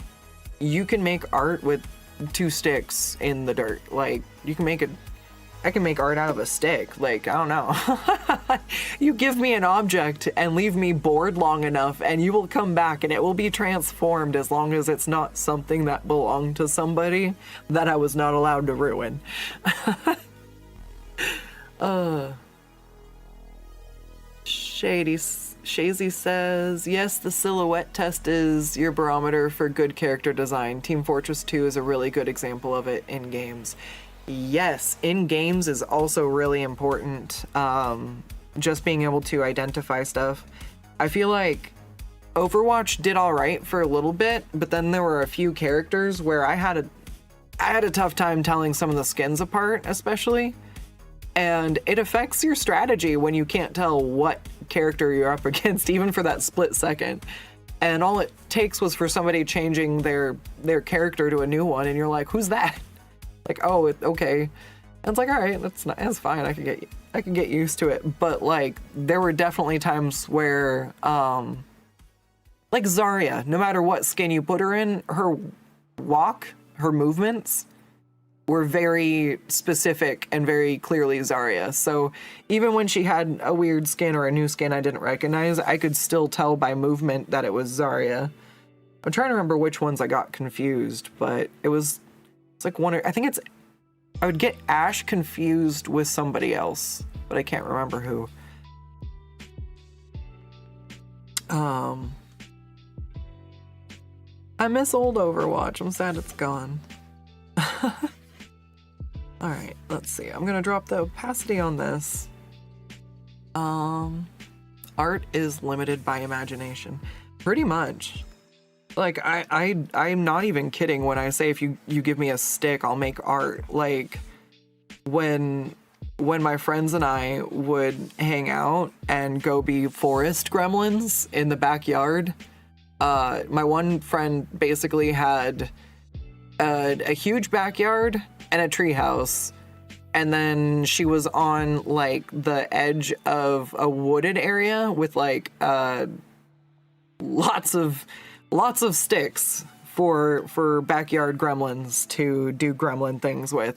you can make art with 2 sticks in the dirt. Like, you can make it. I can make art out of a stick. Like, I don't know. You give me an object and leave me bored long enough and you will come back and it will be transformed, as long as it's not something that belonged to somebody that I was not allowed to ruin. Shazy says, yes, the silhouette test is your barometer for good character design. Team Fortress 2 is a really good example of it in games. Yes, in games is also really important. Just being able to identify stuff. I feel like Overwatch did all right for a little bit, but then there were a few characters where I had a tough time telling some of the skins apart, especially. And it affects your strategy when you can't tell what character you're up against, even for that split second. And all it takes was for somebody changing their character to a new one, and you're like, who's that? Like, oh, okay. And it's like, all right, that's fine. I can get used to it. But like, there were definitely times where, like Zarya, no matter what skin you put her in, her walk, her movements were very specific and very clearly Zarya. So even when she had a weird skin or a new skin I didn't recognize, I could still tell by movement that it was Zarya. I'm trying to remember which ones I got confused, but it's like I would get Ashe confused with somebody else, but I can't remember who. I miss old Overwatch. I'm sad it's gone. Alright, let's see. I'm gonna drop the opacity on this. Art is limited by imagination. Pretty much. Like, I'm not even kidding when I say if you give me a stick, I'll make art. Like, when my friends and I would hang out and go be forest gremlins in the backyard, my one friend basically had a huge backyard and a treehouse, and then she was on like the edge of a wooded area with like lots of sticks for backyard gremlins to do gremlin things with.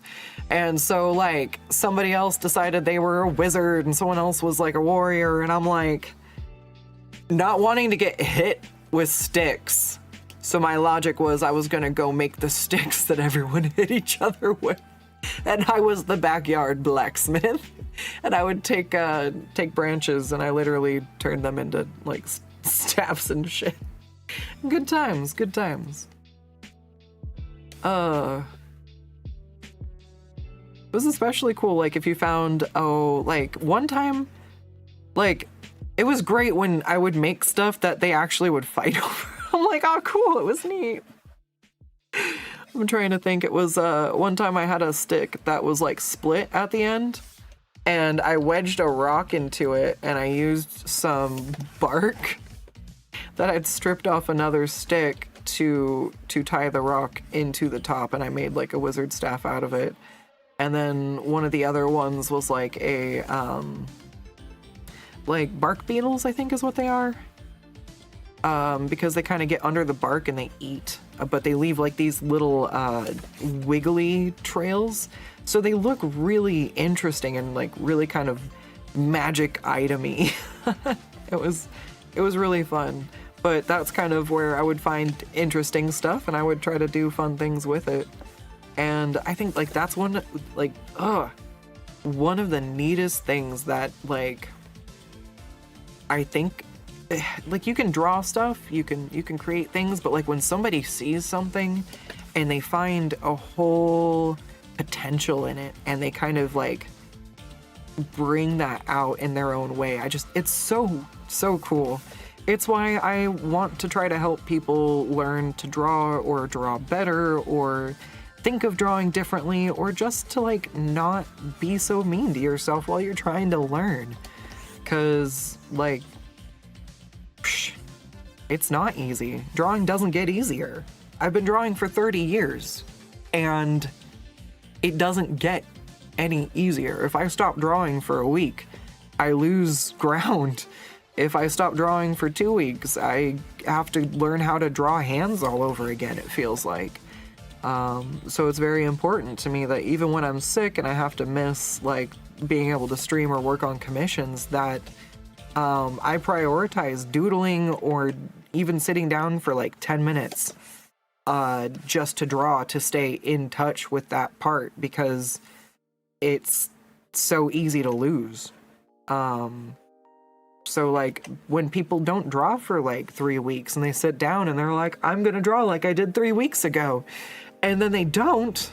And so like somebody else decided they were a wizard and someone else was like a warrior, and I'm like not wanting to get hit with sticks. So my logic was I was gonna go make the sticks that everyone hit each other with. And I was the backyard blacksmith. And I would take branches and I literally turned them into like staffs and shit. Good times, good times. It was especially cool, like, if you found, like, one time, like, it was great when I would make stuff that they actually would fight over. I'm like, oh, cool, it was neat. I'm trying to think. It was, one time I had a stick that was, like, split at the end, and I wedged a rock into it, and I used some bark that I'd stripped off another stick to tie the rock into the top, and I made like a wizard staff out of it. And then one of the other ones was like a like bark beetles, I think is what they are. Because they kind of get under the bark and they eat, but they leave like these little wiggly trails. So they look really interesting and like really kind of magic item-y. It was really fun. But that's kind of where I would find interesting stuff and I would try to do fun things with it. And I think like that's one of the neatest things that like I think like you can draw stuff, you can create things, but like when somebody sees something and they find a whole potential in it and they kind of like bring that out in their own way, it's so cool. It's why I want to try to help people learn to draw or draw better or think of drawing differently or just to like not be so mean to yourself while you're trying to learn. 'Cause like it's not easy. Drawing doesn't get easier. I've been drawing for 30 years and it doesn't get any easier. If I stop drawing for a week, I lose ground. If I stop drawing for 2 weeks, I have to learn how to draw hands all over again, it feels like. So it's very important to me that even when I'm sick and I have to miss like being able to stream or work on commissions, that I prioritize doodling or even sitting down for like 10 minutes just to draw, to stay in touch with that part, because it's so easy to lose. So like when people don't draw for like 3 weeks and they sit down and they're like, I'm gonna draw like I did 3 weeks ago, and then they don't,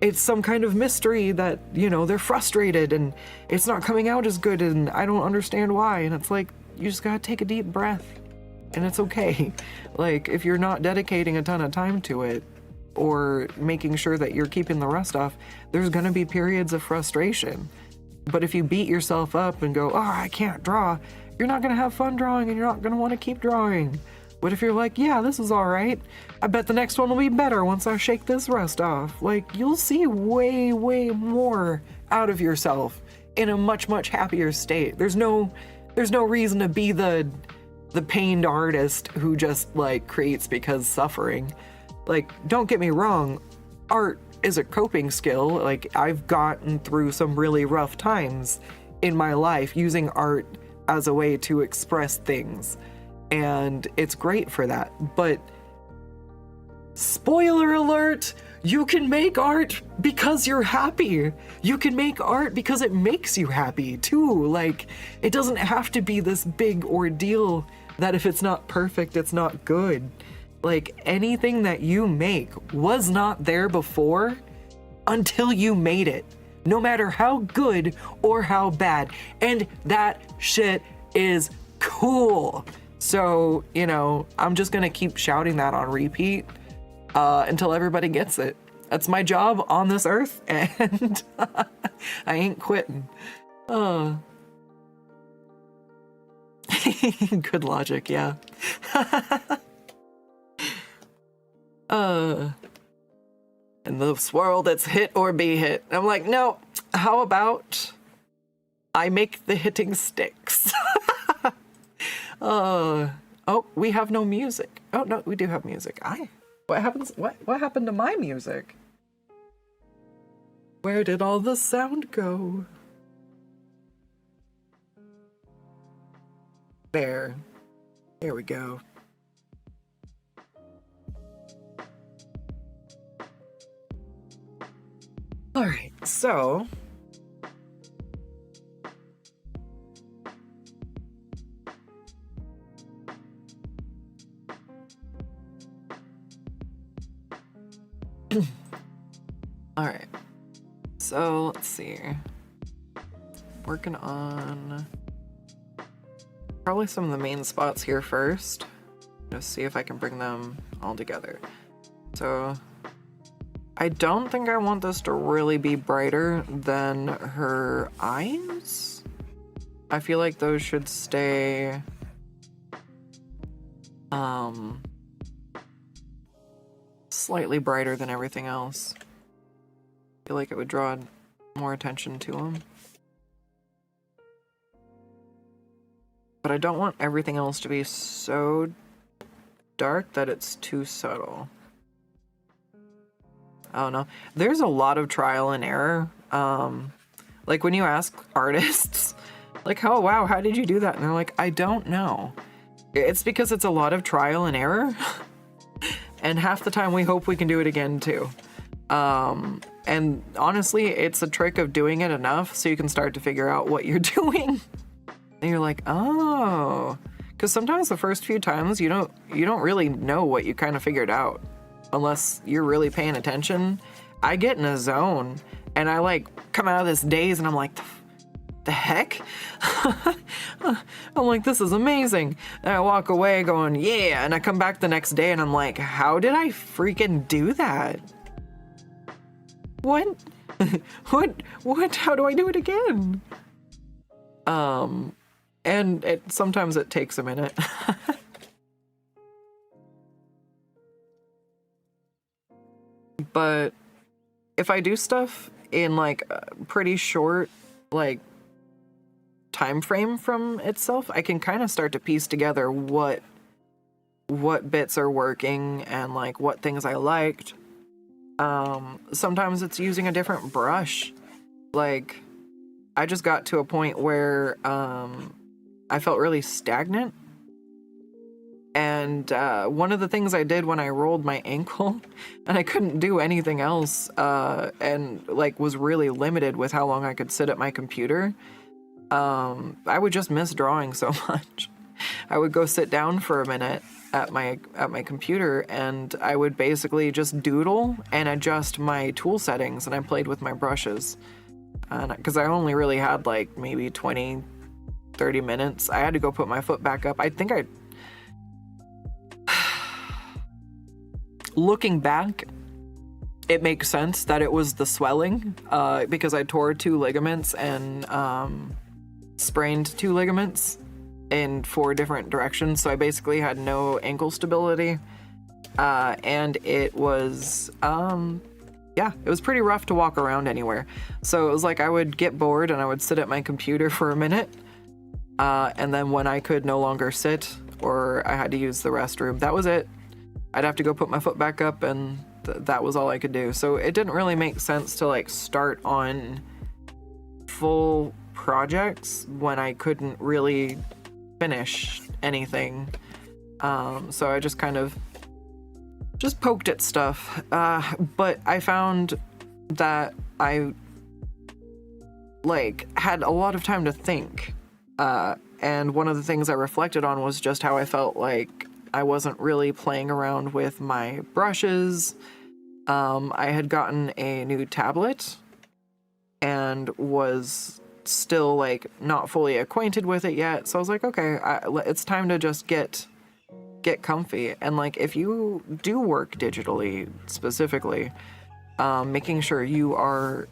it's some kind of mystery that, you know, they're frustrated and it's not coming out as good and I don't understand why. And it's like, you just gotta take a deep breath and it's okay. Like if you're not dedicating a ton of time to it or making sure that you're keeping the rust off, there's gonna be periods of frustration. But if you beat yourself up and go, oh, I can't draw, you're not gonna have fun drawing and you're not gonna wanna keep drawing. But if you're like, yeah, this is all right, I bet the next one will be better once I shake this rust off. Like, you'll see way, way more out of yourself in a much, much happier state. There's no reason to be the pained artist who just like creates because suffering. Like, don't get me wrong, art is a coping skill. Like, I've gotten through some really rough times in my life using art as a way to express things. And it's great for that. But spoiler alert, you can make art because you're happy. You can make art because it makes you happy too. Like, it doesn't have to be this big ordeal that if it's not perfect, it's not good. Like, anything that you make was not there before until you made it, no matter how good or how bad. And that shit is cool. So, you know, I'm just gonna keep shouting that on repeat until everybody gets it. That's my job on this earth, and I ain't quitting. Good logic, yeah. In this world, it's hit or be hit. I'm like, no, how about I make the hitting sticks? Oh, we have no music. Oh, no, we do have music. What happened to my music? Where did all the sound go? There. Here we go. All right, so all right, so let's see. Working on probably some of the main spots here first. Just see if I can bring them all together. So I don't think I want this to really be brighter than her eyes. I feel like those should stay slightly brighter than everything else. I feel like it would draw more attention to them. But I don't want everything else to be so dark that it's too subtle. I don't know. There's a lot of trial and error. Like when you ask artists, like, oh wow, how did you do that? And they're like, I don't know. It's because it's a lot of trial and error. And half the time we hope we can do it again too. And honestly, it's a trick of doing it enough so you can start to figure out what you're doing. And you're like, oh, because sometimes the first few times you don't really know what you kind of figured out unless you're really paying attention. I get in a zone and I like come out of this daze and I'm like, the heck? I'm like, this is amazing. And I walk away going, yeah. And I come back the next day and I'm like, how did I freaking do that? What? What? How do I do it again? And sometimes it takes a minute. But if I do stuff in like a pretty short, like, time frame from itself, I can kind of start to piece together what bits are working and like what things I liked. Sometimes it's using a different brush. Like, I just got to a point where I felt really stagnant. And one of the things I did when I rolled my ankle and I couldn't do anything else and like was really limited with how long I could sit at my computer, I would just miss drawing so much. I would go sit down for a minute at my computer and I would basically just doodle and adjust my tool settings, and I played with my brushes. Because I only really had like maybe 20, 30 minutes. I had to go put my foot back up. I think looking back, it makes sense that it was the swelling because I tore 2 ligaments and sprained 2 ligaments in 4 different directions. So I basically had no ankle stability. And it was, yeah, it was pretty rough to walk around anywhere. So it was like I would get bored and I would sit at my computer for a minute. And then when I could no longer sit or I had to use the restroom, that was it. I'd have to go put my foot back up and that was all I could do. So it didn't really make sense to like start on full projects when I couldn't really finish anything. So I just kind of just poked at stuff. But I found that I like had a lot of time to think. And one of the things I reflected on was just how I felt like I wasn't really playing around with my brushes. I had gotten a new tablet and was still like not fully acquainted with it yet. So I was like, okay, it's time to just get comfy. And like, if you do work digitally specifically, making sure you are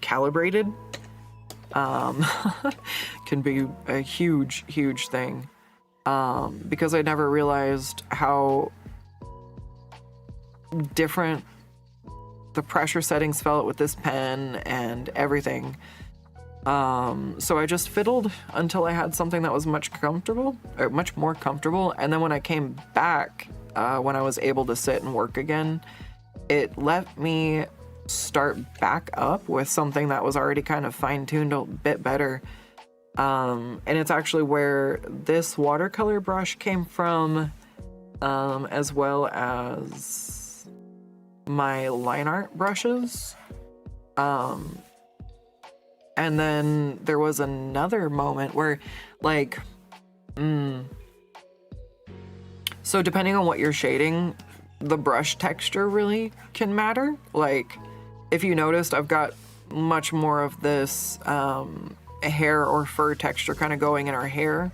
calibrated can be a huge, huge thing. Because I never realized how different the pressure settings felt with this pen and everything. So I just fiddled until I had something that was much more comfortable. And then when I came back, when I was able to sit and work again, it let me start back up with something that was already kind of fine-tuned a bit better. And it's actually where this watercolor brush came from, as well as my line art brushes. And then there was another moment where, like, so depending on what you're shading, the brush texture really can matter. Like, if you noticed, I've got much more of this, hair or fur texture kind of going in our hair,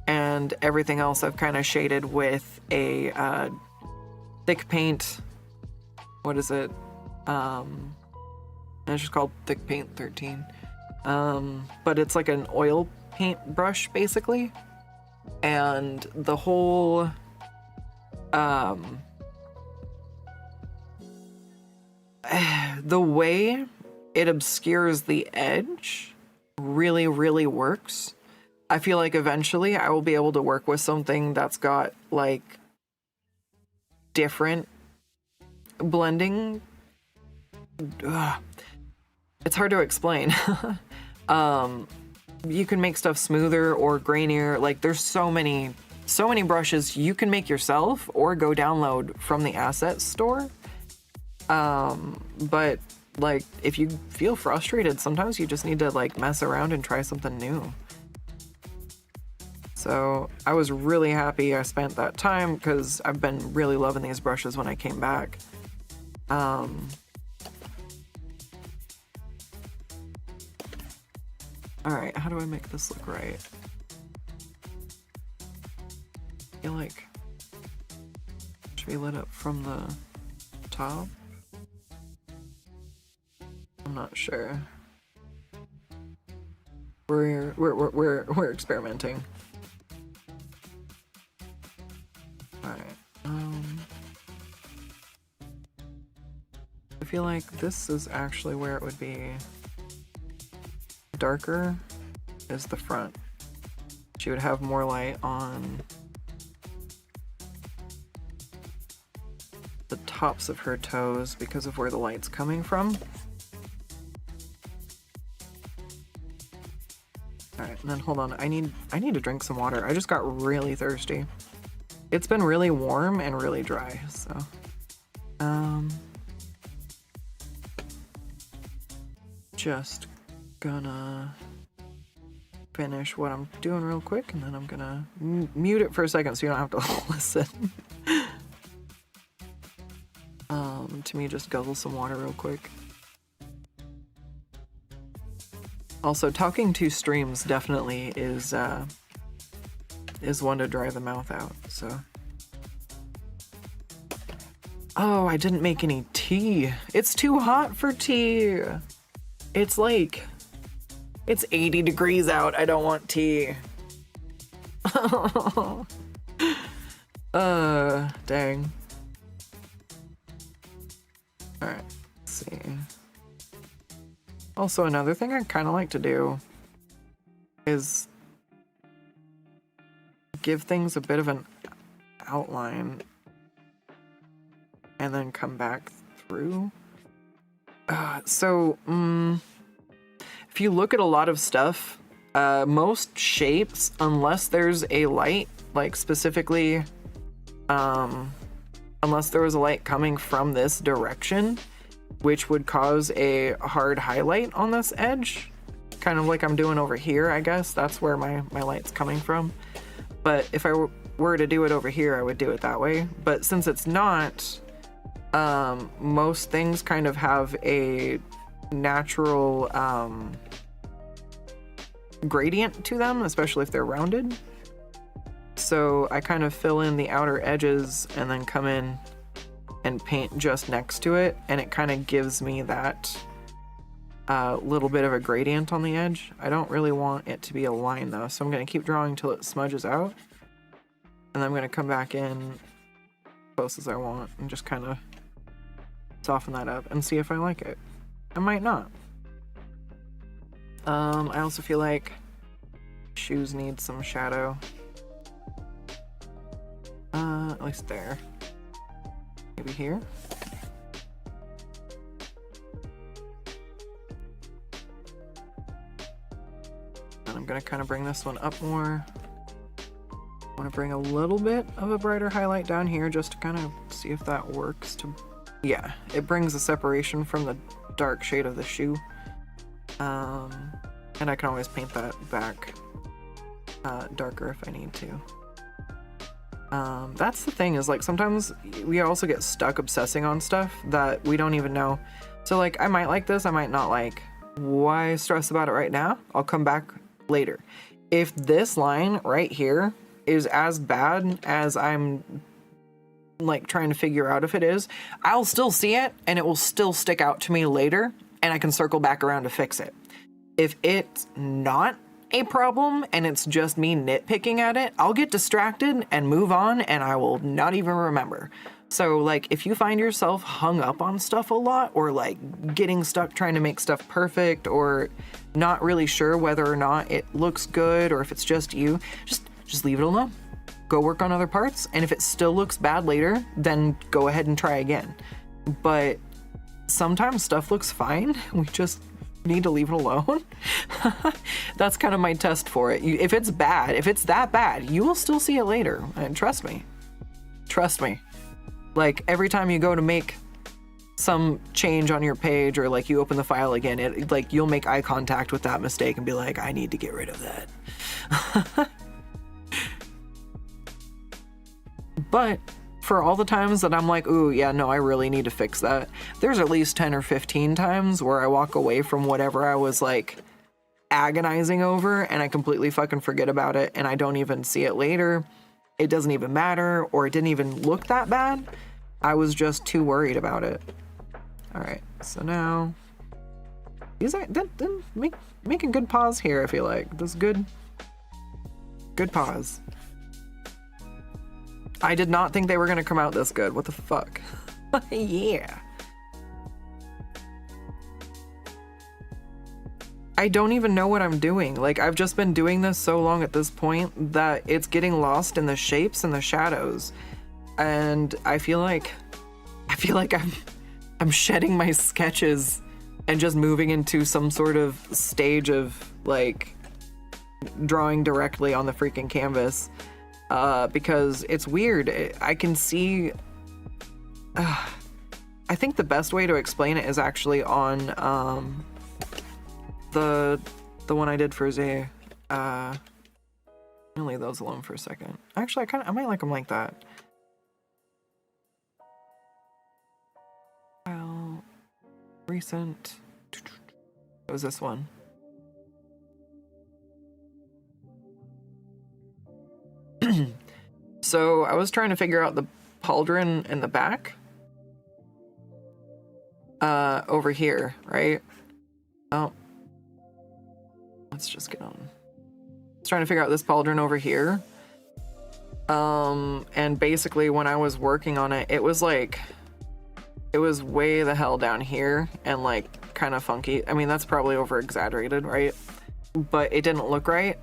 and everything else I've kind of shaded with a thick paint. What is it? It's just called Thick Paint 13. But it's like an oil paint brush basically, and the whole the way it obscures the edge really, really works. I feel like eventually I will be able to work with something that's got like different blending. It's hard to explain. You can make stuff smoother or grainier. Like there's so many brushes you can make yourself or go download from the asset store. But like if you feel frustrated, sometimes you just need to like mess around and try something new. So I was really happy I spent that time because I've been really loving these brushes when I came back. All right, how do I make this look right? I feel like it should be lit up from the top. I'm not sure. We're experimenting. All right. I feel like this is actually where it would be darker is the front. She would have more light on the tops of her toes because of where the light's coming from. All right, and then hold on. I need to drink some water. I just got really thirsty. It's been really warm and really dry, so just gonna finish what I'm doing real quick, and then I'm gonna mute it for a second so you don't have to listen to me just guzzle some water real quick. Also, talking to streams definitely is one to dry the mouth out, so. Oh, I didn't make any tea. It's too hot for tea. It's like, it's 80 degrees out. I don't want tea. Dang. All right, let's see. Also, another thing I kind of like to do is give things a bit of an outline and then come back through. If you look at a lot of stuff, most shapes, unless there's a light, like specifically, unless there was a light coming from this direction, which would cause a hard highlight on this edge, kind of like I'm doing over here, I guess. That's where my light's coming from. But if I were to do it over here, I would do it that way. But since it's not, most things kind of have a natural gradient to them, especially if they're rounded. So I kind of fill in the outer edges and then come in and paint just next to it, and it kind of gives me that little bit of a gradient on the edge. I don't really want it to be a line though, so I'm going to keep drawing till it smudges out, and then I'm going to come back in close as I want and just kind of soften that up and see if I like it. I might not. I also feel like shoes need some shadow. At least there. Maybe here. And I'm gonna kind of bring this one up more. I want to bring a little bit of a brighter highlight down here just to kind of see if that works. Yeah, it brings a separation from the dark shade of the shoe. And I can always paint that back darker if I need to. That's the thing, is like sometimes we also get stuck obsessing on stuff that we don't even know. So like I might like this, I might not like. Why stress about it right now? I'll come back later. If this line right here is as bad as I'm like trying to figure out if it is, I'll still see it and it will still stick out to me later, and I can circle back around to fix it. If it's not a problem and it's just me nitpicking at it, I'll get distracted and move on, and I will not even remember. So like if you find yourself hung up on stuff a lot, or like getting stuck trying to make stuff perfect, or not really sure whether or not it looks good, or if it's just you, just leave it alone. Go work on other parts, and if it still looks bad later, then go ahead and try again. But sometimes stuff looks fine. We just need to leave it alone. That's kind of my test for it. If it's bad, if it's that bad, you will still see it later. And trust me. Trust me. Like every time you go to make some change on your page, or like you open the file again, it like you'll make eye contact with that mistake and be like, I need to get rid of that. But for all the times that I'm like, ooh, yeah, no, I really need to fix that, there's at least 10 or 15 times where I walk away from whatever I was like agonizing over and I completely fucking forget about it, and I don't even see it later. It doesn't even matter, or it didn't even look that bad. I was just too worried about it. All right, so now these are making good pause here. I feel like this is good pause. I did not think they were gonna come out this good. What the fuck? Yeah. I don't even know what I'm doing. Like, I've just been doing this so long at this point that it's getting lost in the shapes and the shadows. And I feel like I'm shedding my sketches and just moving into some sort of stage of like drawing directly on the freaking canvas. Because it's weird. I can see, I think the best way to explain it is actually on, the one I did for Zay. I'll leave those alone for a second. Actually, I might like them like that. Well, recent. What was this one? So I was trying to figure out the pauldron in the back. Over here, right? Oh. Let's just get on. I was trying to figure out this pauldron over here. And basically when I was working on it, it was like, it was way the hell down here and like kind of funky. I mean, that's probably over exaggerated, right? But it didn't look right.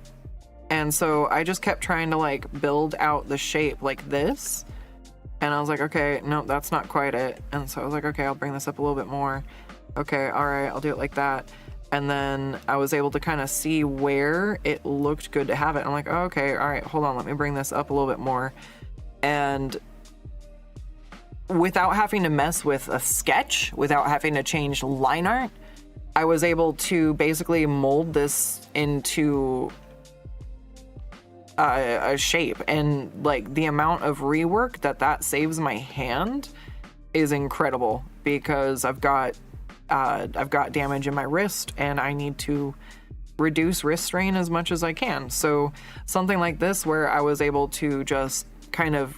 And so I just kept trying to like build out the shape like this. And I was like, okay, no, that's not quite it. And so I was like, okay, I'll bring this up a little bit more. Okay, all right, I'll do it like that. And then I was able to kind of see where it looked good to have it. I'm like, oh, okay, all right, hold on, let me bring this up a little bit more. And without having to mess with a sketch, without having to change line art, I was able to basically mold this into a shape. And like the amount of rework that saves my hand is incredible, because I've got damage in my wrist and I need to reduce wrist strain as much as I can. So something like this where I was able to just kind of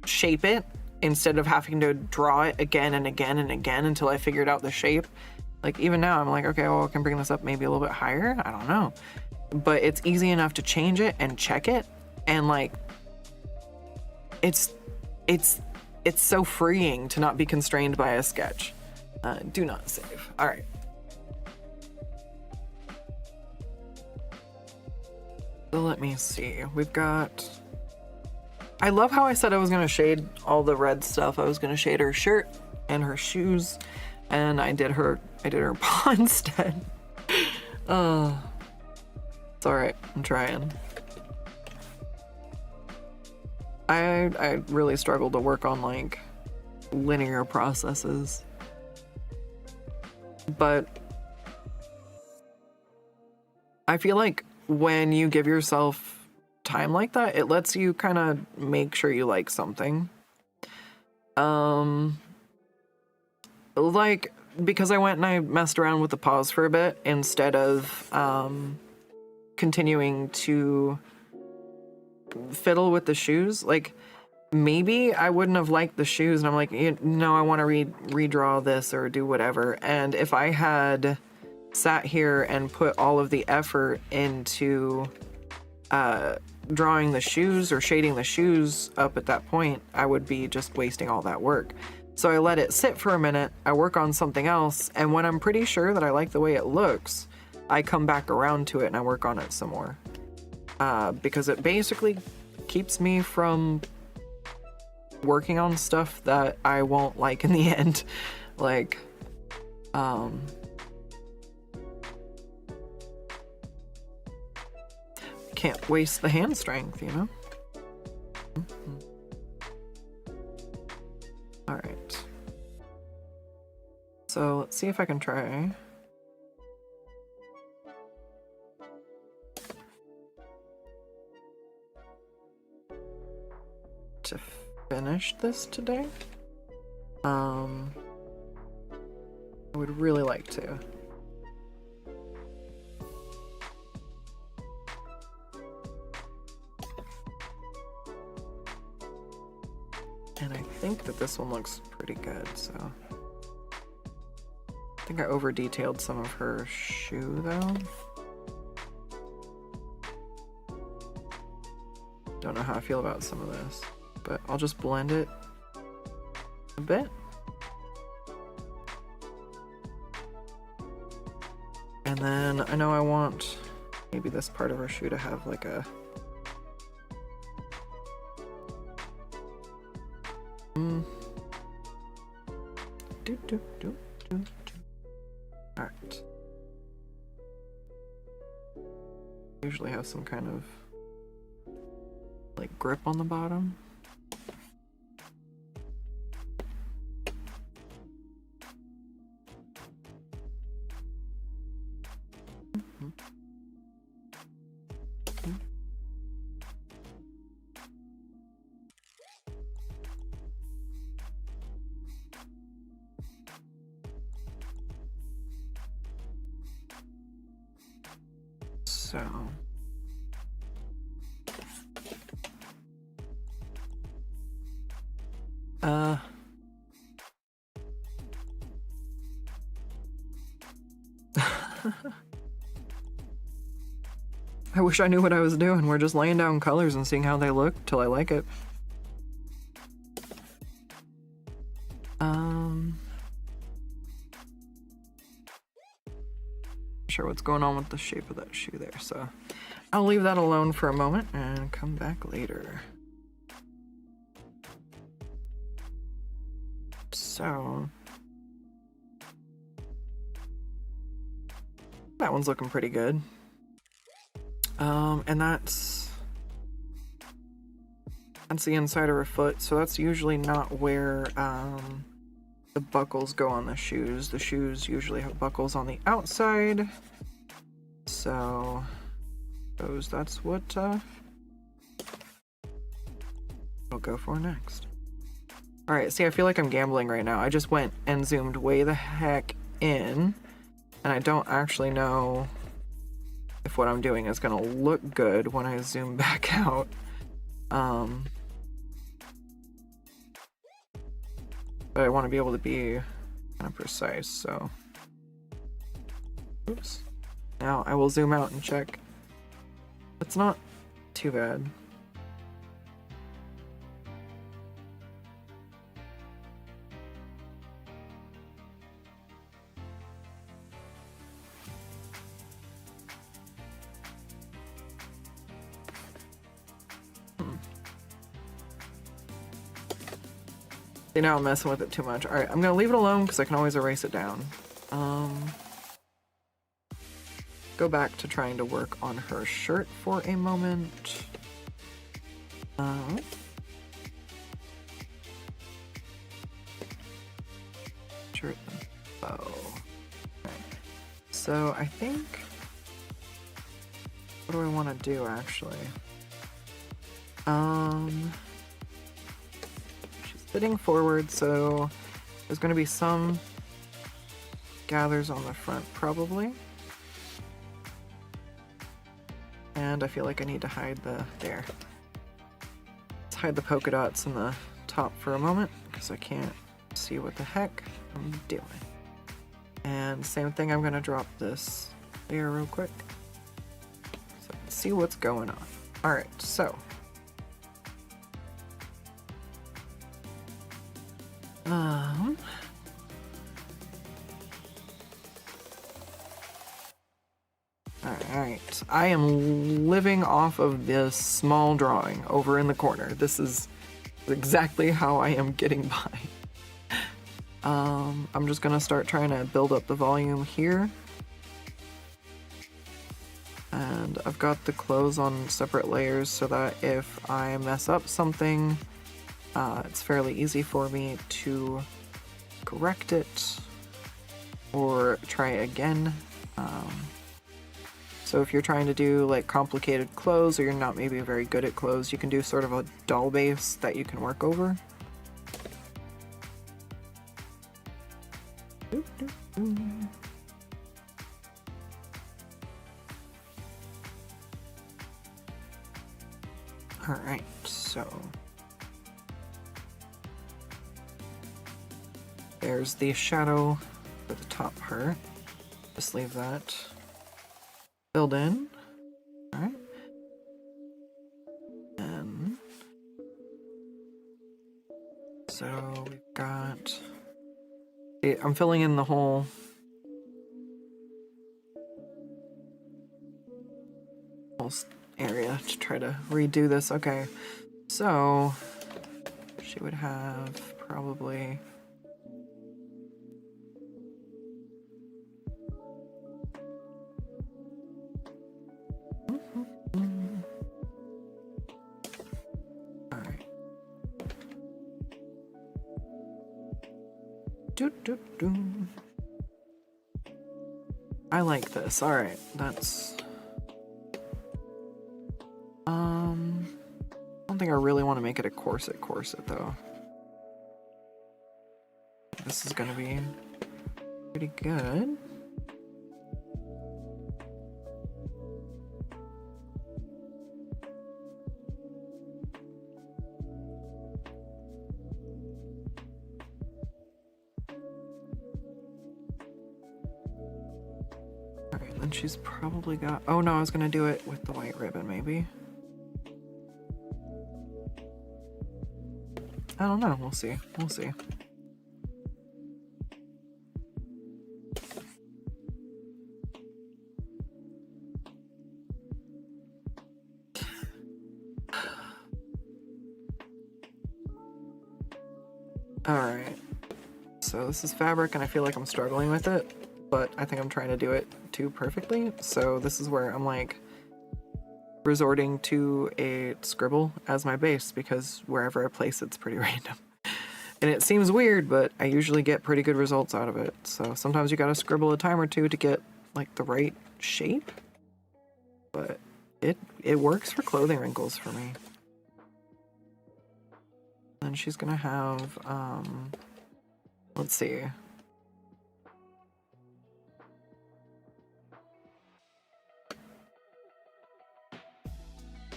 shape it instead of having to draw it again and again and again until I figured out the shape. Like even now I'm like, okay, well, I can bring this up maybe a little bit higher. I don't know. But it's easy enough to change it and check it. And like, it's so freeing to not be constrained by a sketch. Do not save. All right. So let me see. We've got, I love how I said I was going to shade all the red stuff. I was going to shade her shirt and her shoes, and I did her paw instead. It's all right. I'm trying. I really struggle to work on like linear processes. But I feel like when you give yourself time like that, it lets you kind of make sure you like something. Like, because I went and I messed around with the paws for a bit instead of continuing to fiddle with the shoes. Like, maybe I wouldn't have liked the shoes, and I'm like, no, I want to redraw this or do whatever. And if I had sat here and put all of the effort into drawing the shoes or shading the shoes up at that point, I would be just wasting all that work. So I let it sit for a minute, I work on something else, and when I'm pretty sure that I like the way it looks, I come back around to it and I work on it some more. Because it basically keeps me from working on stuff that I won't like in the end. Like, can't waste the hand strength, you know? All right. So let's see if I can try. To finish this today. I would really like to. And I think that this one looks pretty good, so. I think I over detailed some of her shoe though. Don't know how I feel about some of this, but I'll just blend it a bit. And then I know I want maybe this part of her shoe to have like a Alright. Usually have some kind of like grip on the bottom. So I wish I knew what I was doing. We're just laying down colors and seeing how they look till I like it. Not sure what's going on with the shape of that shoe there, so I'll leave that alone for a moment and come back later. So that one's looking pretty good. And that's the inside of her foot, so that's usually not where the buckles go on the shoes. The shoes usually have buckles on the outside, so that's what I'll go for next. Alright, see, I feel like I'm gambling right now. I just went and zoomed way the heck in, and I don't actually know if what I'm doing is gonna look good when I zoom back out. But I want to be able to be kind of precise, so. Oops. Now I will zoom out and check. It's not too bad. See, now I'm messing with it too much. Alright, I'm gonna leave it alone because I can always erase it down. Go back to trying to work on her shirt for a moment. Shirt and bow. Okay. So I think, what do I want to do actually? Sitting forward, so there's going to be some gathers on the front probably. And I feel like I need to hide there. Let's hide the polka dots in the top for a moment because I can't see what the heck I'm doing. And same thing, I'm going to drop this layer real quick so I can see what's going on. Alright, so. Alright, I am living off of this small drawing over in the corner. This is exactly how I am getting by. I'm just gonna start trying to build up the volume here. And I've got the clothes on separate layers so that if I mess up something, it's fairly easy for me to correct it or try again. So if you're trying to do like complicated clothes or you're not maybe very good at clothes, you can do sort of a dull base that you can work over. Alright, so there's the shadow for the top part. Just leave that filled in. Alright. And so we've got, I'm filling in the whole area to try to redo this. Okay, so she would have probably I like this. All right, that's I don't think I really want to make it a corset though. This is gonna be pretty good. Alright, then she's probably got, oh no, I was gonna do it with the white ribbon maybe. I don't know, we'll see. We'll see. Alright, so this is fabric and I feel like I'm struggling with it, but I think I'm trying to do it too perfectly. So this is where I'm like resorting to a scribble as my base because wherever I place it's pretty random. And it seems weird, but I usually get pretty good results out of it. So sometimes you gotta scribble a time or two to get like the right shape, but it works for clothing wrinkles for me. And she's gonna have, let's see.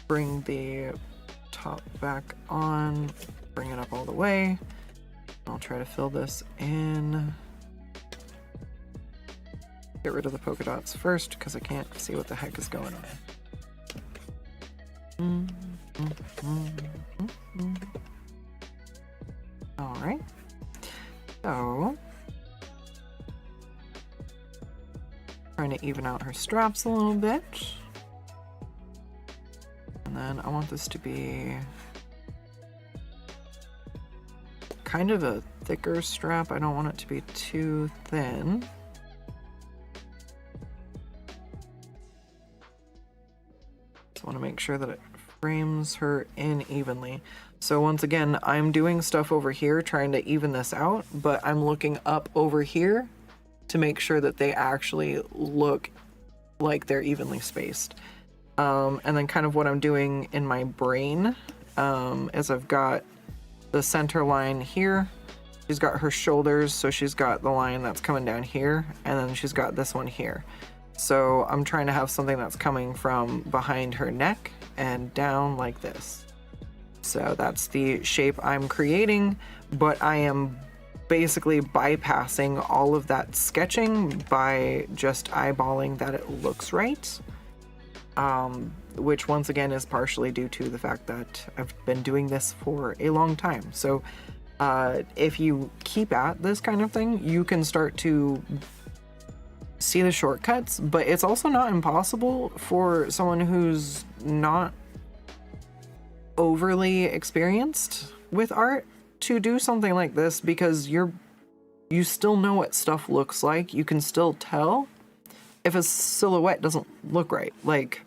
Bring the top back on, bring it up all the way. I'll try to fill this in. Get rid of the polka dots first because I can't see what the heck is going on. Alright, so trying to even out her straps a little bit. And then I want this to be kind of a thicker strap. I don't want it to be too thin. Just want to make sure that it frames her in evenly. So once again, I'm doing stuff over here trying to even this out, but I'm looking up over here to make sure that they actually look like they're evenly spaced. And then kind of what I'm doing in my brain is I've got the center line here. She's got her shoulders, so she's got the line that's coming down here, and then she's got this one here. So I'm trying to have something that's coming from behind her neck and down like this. So that's the shape I'm creating, but I am basically bypassing all of that sketching by just eyeballing that it looks right. which once again is partially due to the fact that I've been doing this for a long time. So if you keep at this kind of thing, you can start to see the shortcuts, but it's also not impossible for someone who's not overly experienced with art to do something like this, because you still know what stuff looks like. You can still tell if a silhouette doesn't look right. Like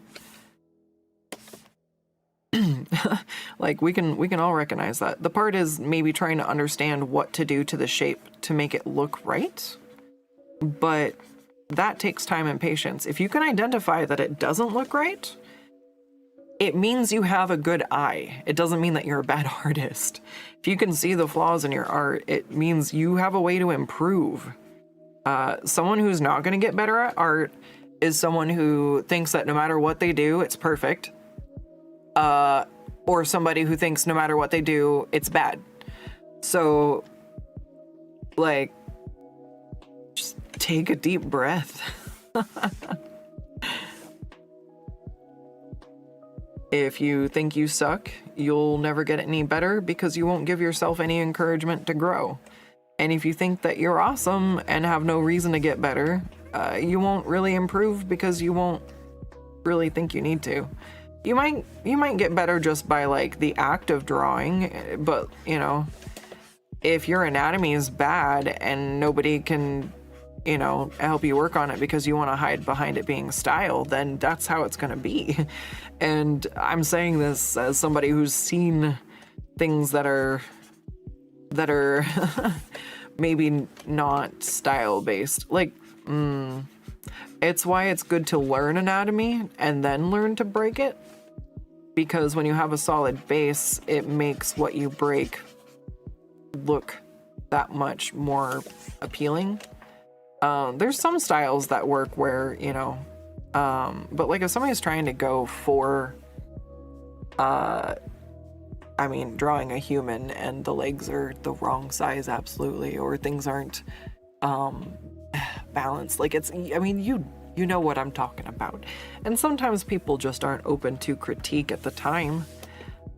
like we can all recognize that. The part is maybe trying to understand what to do to the shape to make it look right, but that takes time and patience. If you can identify that it doesn't look right, it means you have a good eye. It doesn't mean that you're a bad artist. If you can see the flaws in your art, it means you have a way to improve. Someone who's not going to get better at art is someone who thinks that no matter what they do, it's perfect. Or somebody who thinks no matter what they do, it's bad. So, like, just take a deep breath. If you think you suck, you'll never get any better because you won't give yourself any encouragement to grow. And if you think that you're awesome and have no reason to get better, you won't really improve because you won't really think you need to. You might get better just by like the act of drawing, but you know, if your anatomy is bad and nobody can, you know, help you work on it because you want to hide behind it being style, then that's how it's going to be. And I'm saying this as somebody who's seen things that are maybe not style based. Like, it's why it's good to learn anatomy and then learn to break it. Because when you have a solid base, it makes what you break look that much more appealing. There's some styles that work where, you know, but like if somebody's trying to go for, I mean, drawing a human and the legs are the wrong size, absolutely, or things aren't balanced. Like it's, I mean, you know what I'm talking about. And sometimes people just aren't open to critique at the time.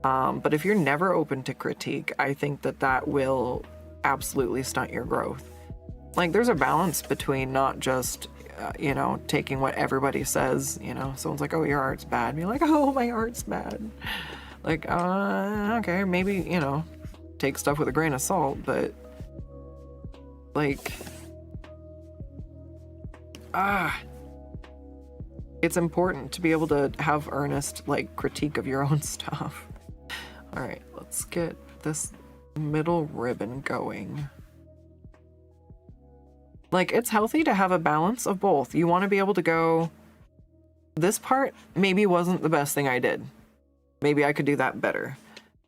But if you're never open to critique, I think that will absolutely stunt your growth. Like there's a balance between not just, you know, taking what everybody says, you know, someone's like, oh, your art's bad. And you're like, oh, my art's bad. Like, okay, maybe, you know, take stuff with a grain of salt, but like, it's important to be able to have earnest, like, critique of your own stuff. All right, let's get this middle ribbon going. Like, it's healthy to have a balance of both. You want to be able to go, this part maybe wasn't the best thing I did. Maybe I could do that better.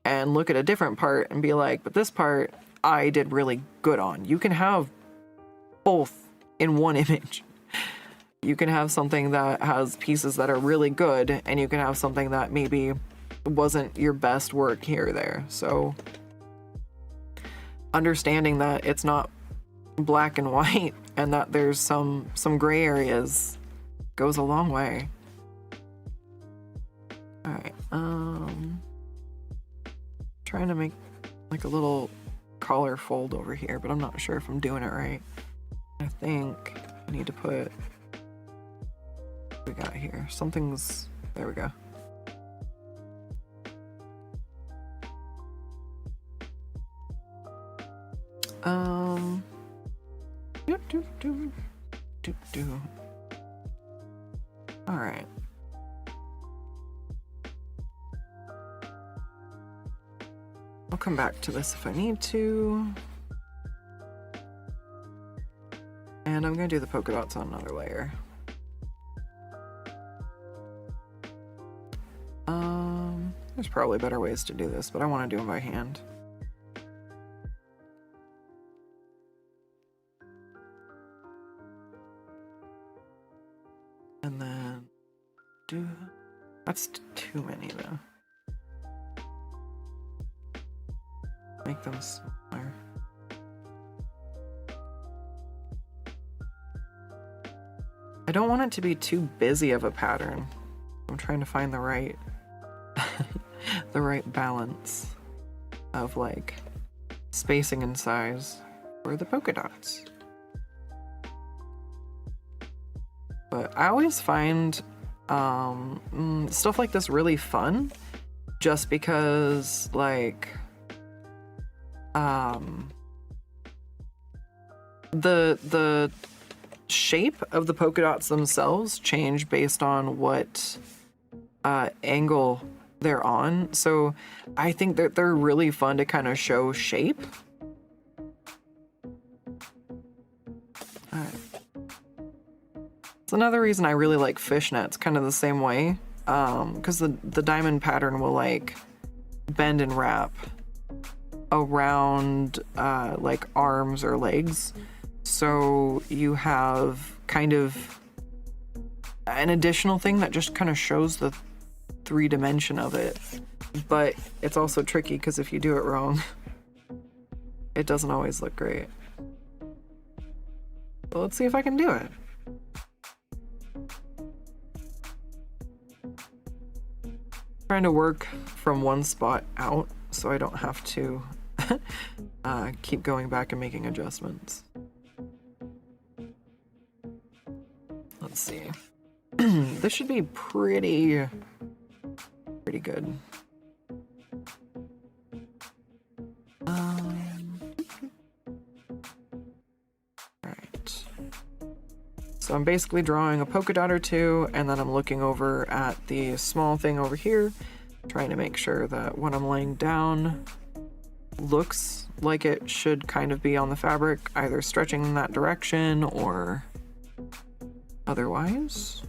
And look at a different part and be like, but this part I did really good on. You can have both in one image. You can have something that has pieces that are really good, and you can have something that maybe wasn't your best work here or there. So understanding that it's not black and white and that there's some gray areas goes a long way. All right, trying to make like a little collar fold over here, but I'm not sure if I'm doing it right. I think I need to put, what we got here, something's, there we go. All right. I'll come back to this if I need to. And I'm gonna do the polka dots on another layer. There's probably better ways to do this, but I want to do them by hand. And then do, that's too many though. Make them smaller. I don't want it to be too busy of a pattern. I'm trying to find the right the right balance of like spacing and size for the polka dots. But I always find stuff like this really fun just because like the shape of the polka dots themselves change based on what angle they're on. So I think that they're really fun to kind of show shape. Alright. It's another reason I really like fishnets, kind of the same way. Because the diamond pattern will like bend and wrap around like arms or legs. So you have kind of an additional thing that just kind of shows the 3-dimension of it. But it's also tricky because if you do it wrong, it doesn't always look great. Well, let's see if I can do it. Trying to work from one spot out so I don't have to keep going back and making adjustments. Let's see. This should be pretty good. Alright. So I'm basically drawing a polka dot or two, and then I'm looking over at the small thing over here, trying to make sure that what I'm laying down looks like it should kind of be on the fabric, either stretching in that direction or otherwise.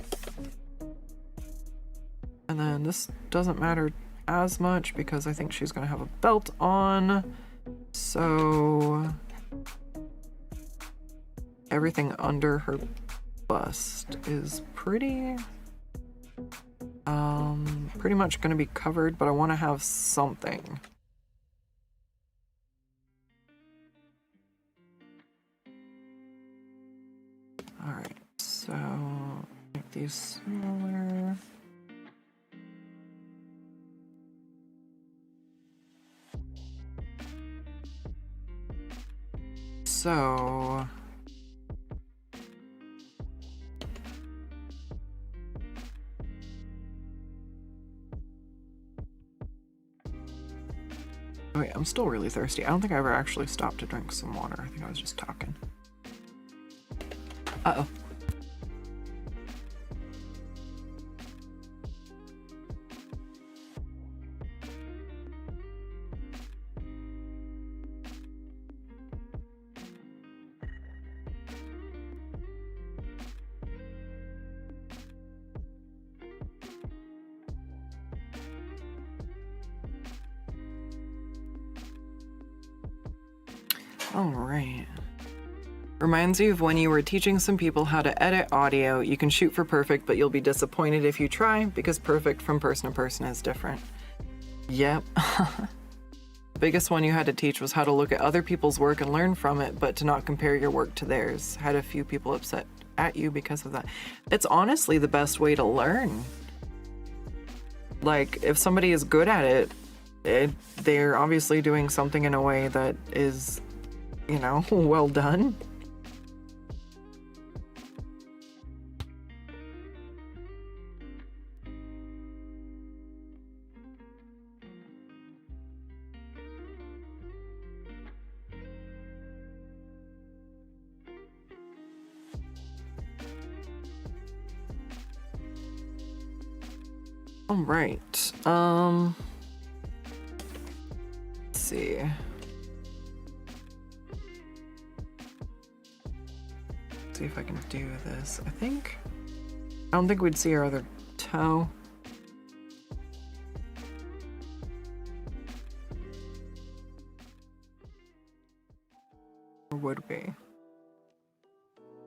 And then this doesn't matter as much because I think she's gonna have a belt on, so everything under her bust is pretty much gonna be covered, but I want to have something. All right, so make these smaller. So wait, I'm still really thirsty. I don't think I ever actually stopped to drink some water. I think I was just talking. Uh-oh. All right. Reminds you of when you were teaching some people how to edit audio. You can shoot for perfect, but you'll be disappointed if you try because perfect from person to person is different. Yep. The biggest one you had to teach was how to look at other people's work and learn from it, but to not compare your work to theirs. Had a few people upset at you because of that. It's honestly the best way to learn. Like, if somebody is good at it, they're obviously doing something in a way that is, you know, well done. All right. Let's see. See if I can do this. I don't think we'd see our other toe. Or would we?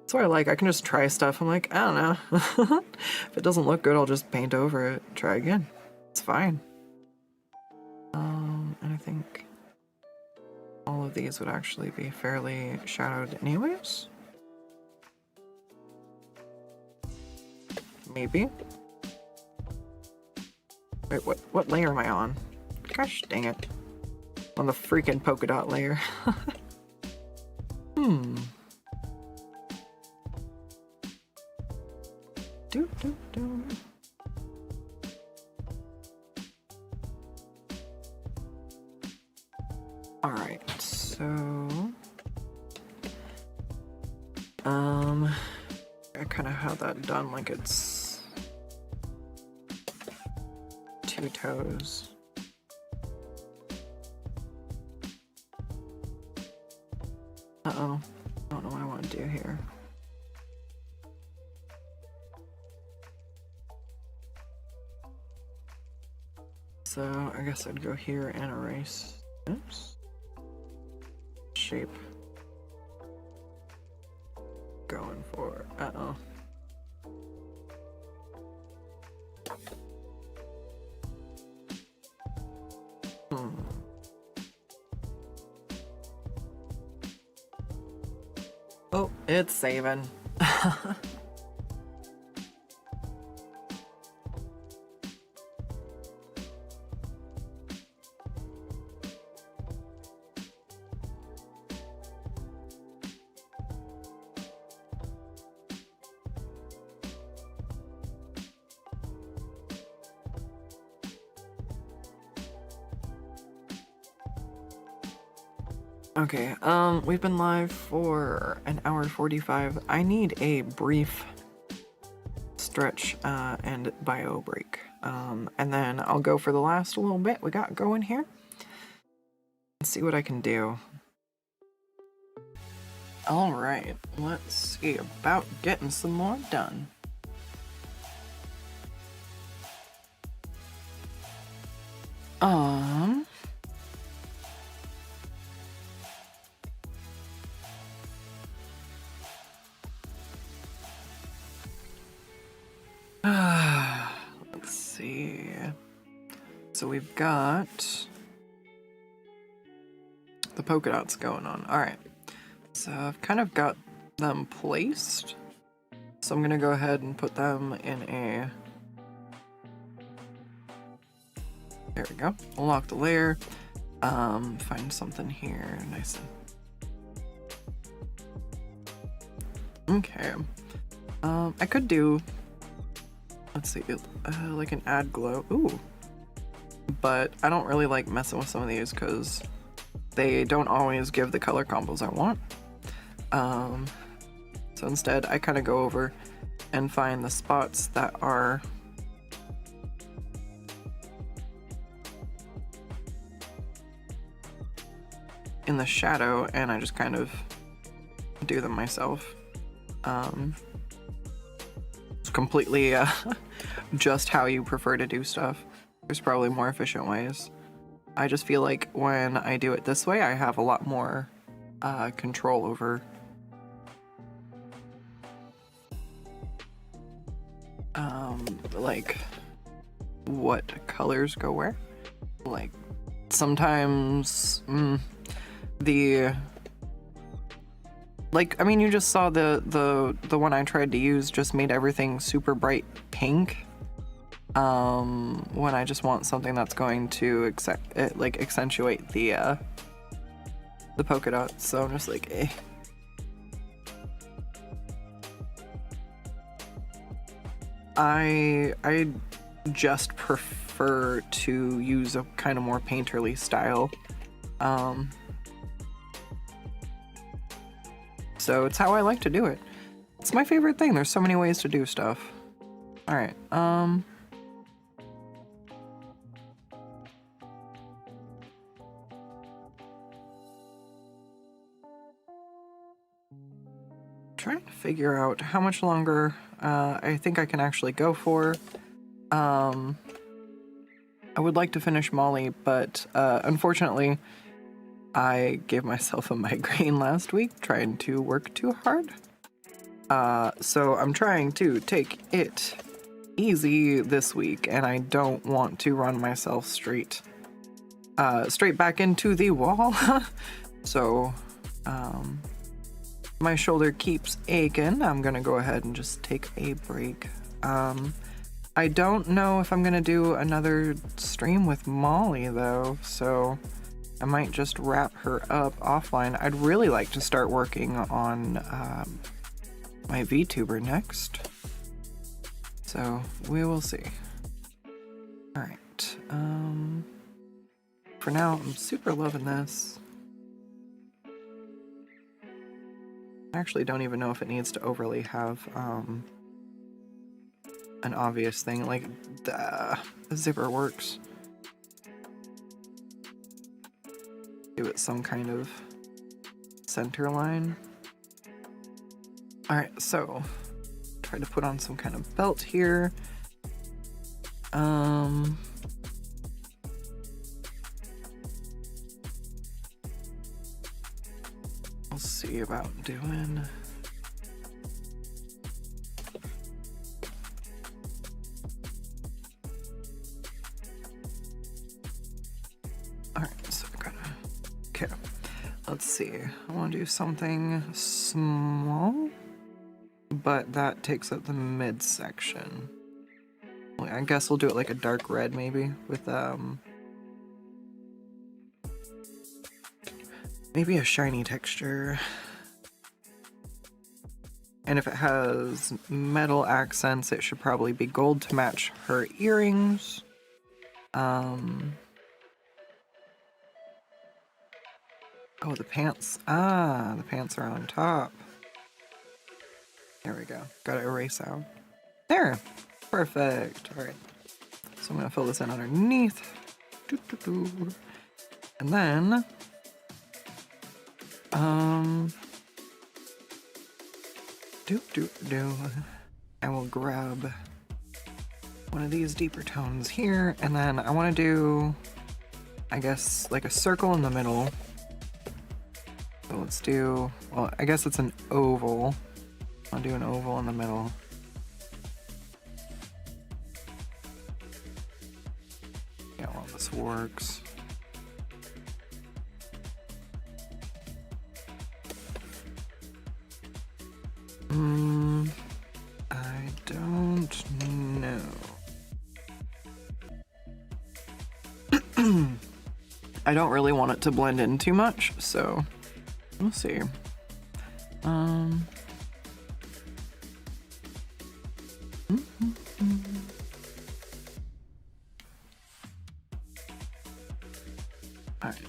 That's what I like. I can just try stuff. I'm like, I don't know. If it doesn't look good, I'll just paint over it. Try again. It's fine. And I think all of these would actually be fairly shadowed anyways. Maybe. Wait, what layer am I on? Gosh dang it. On the freaking polka dot layer. Do. Alright, so I kind of have that done like it's 2 toes. Uh-oh, I don't know what I want to do here. So I guess I'd go here and erase this shape. Going for, uh-oh. Oh, it's saving. Okay, we've been live for an hour 45. I need a brief stretch and bio break. And then I'll go for the last little bit we got going here. Let's see what I can do. Alright, let's see about getting some more done. Let's see. So we've got the polka dots going on. Alright. So I've kind of got them placed. So I'm gonna go ahead and put them in a... There we go. Lock the layer. Find something here. Nice. Okay. I could do... Let's see, like an add glow. Ooh. But I don't really like messing with some of these because they don't always give the color combos I want. So instead I kind of go over and find the spots that are in the shadow and I just kind of do them myself. It's completely just how you prefer to do stuff. There's probably more efficient ways. I just feel like when I do it this way, I have a lot more control over like what colors go where. Like sometimes like, I mean, you just saw the one I tried to use just made everything super bright pink. When I just want something that's going to like accentuate the polka dots, so I'm just like, eh. I just prefer to use a kind of more painterly style. So it's how I like to do it. It's my favorite thing. There's so many ways to do stuff. Alright, trying to figure out how much longer I think I can actually go for. I would like to finish Mollie, but unfortunately I gave myself a migraine last week trying to work too hard. So I'm trying to take it easy this week, and I don't want to run myself straight back into the wall. So my shoulder keeps aching. I'm gonna go ahead and just take a break. I don't know if I'm gonna do another stream with Mollie though, so I might just wrap her up offline. I'd really like to start working on my VTuber next, so we will see. All right, for now, I'm super loving this. I actually don't even know if it needs to overly have an obvious thing, like the zipper works. Give it some kind of center line. All right, so try to put on some kind of belt here. We'll see about doing. All right, so I gotta. Okay, let's see. I want to do something small, but that takes up the midsection. Well, I guess we'll do it like a dark red, maybe with maybe a shiny texture. And if it has metal accents, it should probably be gold to match her earrings. Oh, the pants. Ah, the pants are on top. There we go. Gotta erase out. There. Perfect. All right. So I'm gonna fill this in underneath. And then, I will grab one of these deeper tones here, and then I want to do, I guess, like a circle in the middle. So let's do, well, I guess it's an oval. I'll do an oval in the middle. Yeah, well, this works. I don't know. I don't really want it to blend in too much, so we'll see. Alright,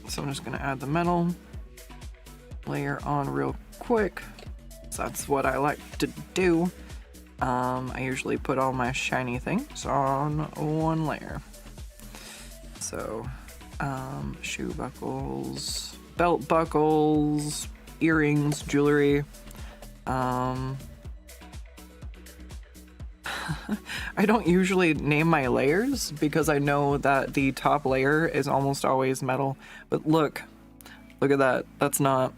so I'm just gonna add the metal layer on real quick. So that's what I like to do. I usually put all my shiny things on one layer. So, shoe buckles, belt buckles, earrings, jewelry. I don't usually name my layers because I know that the top layer is almost always metal. But look at that. It's not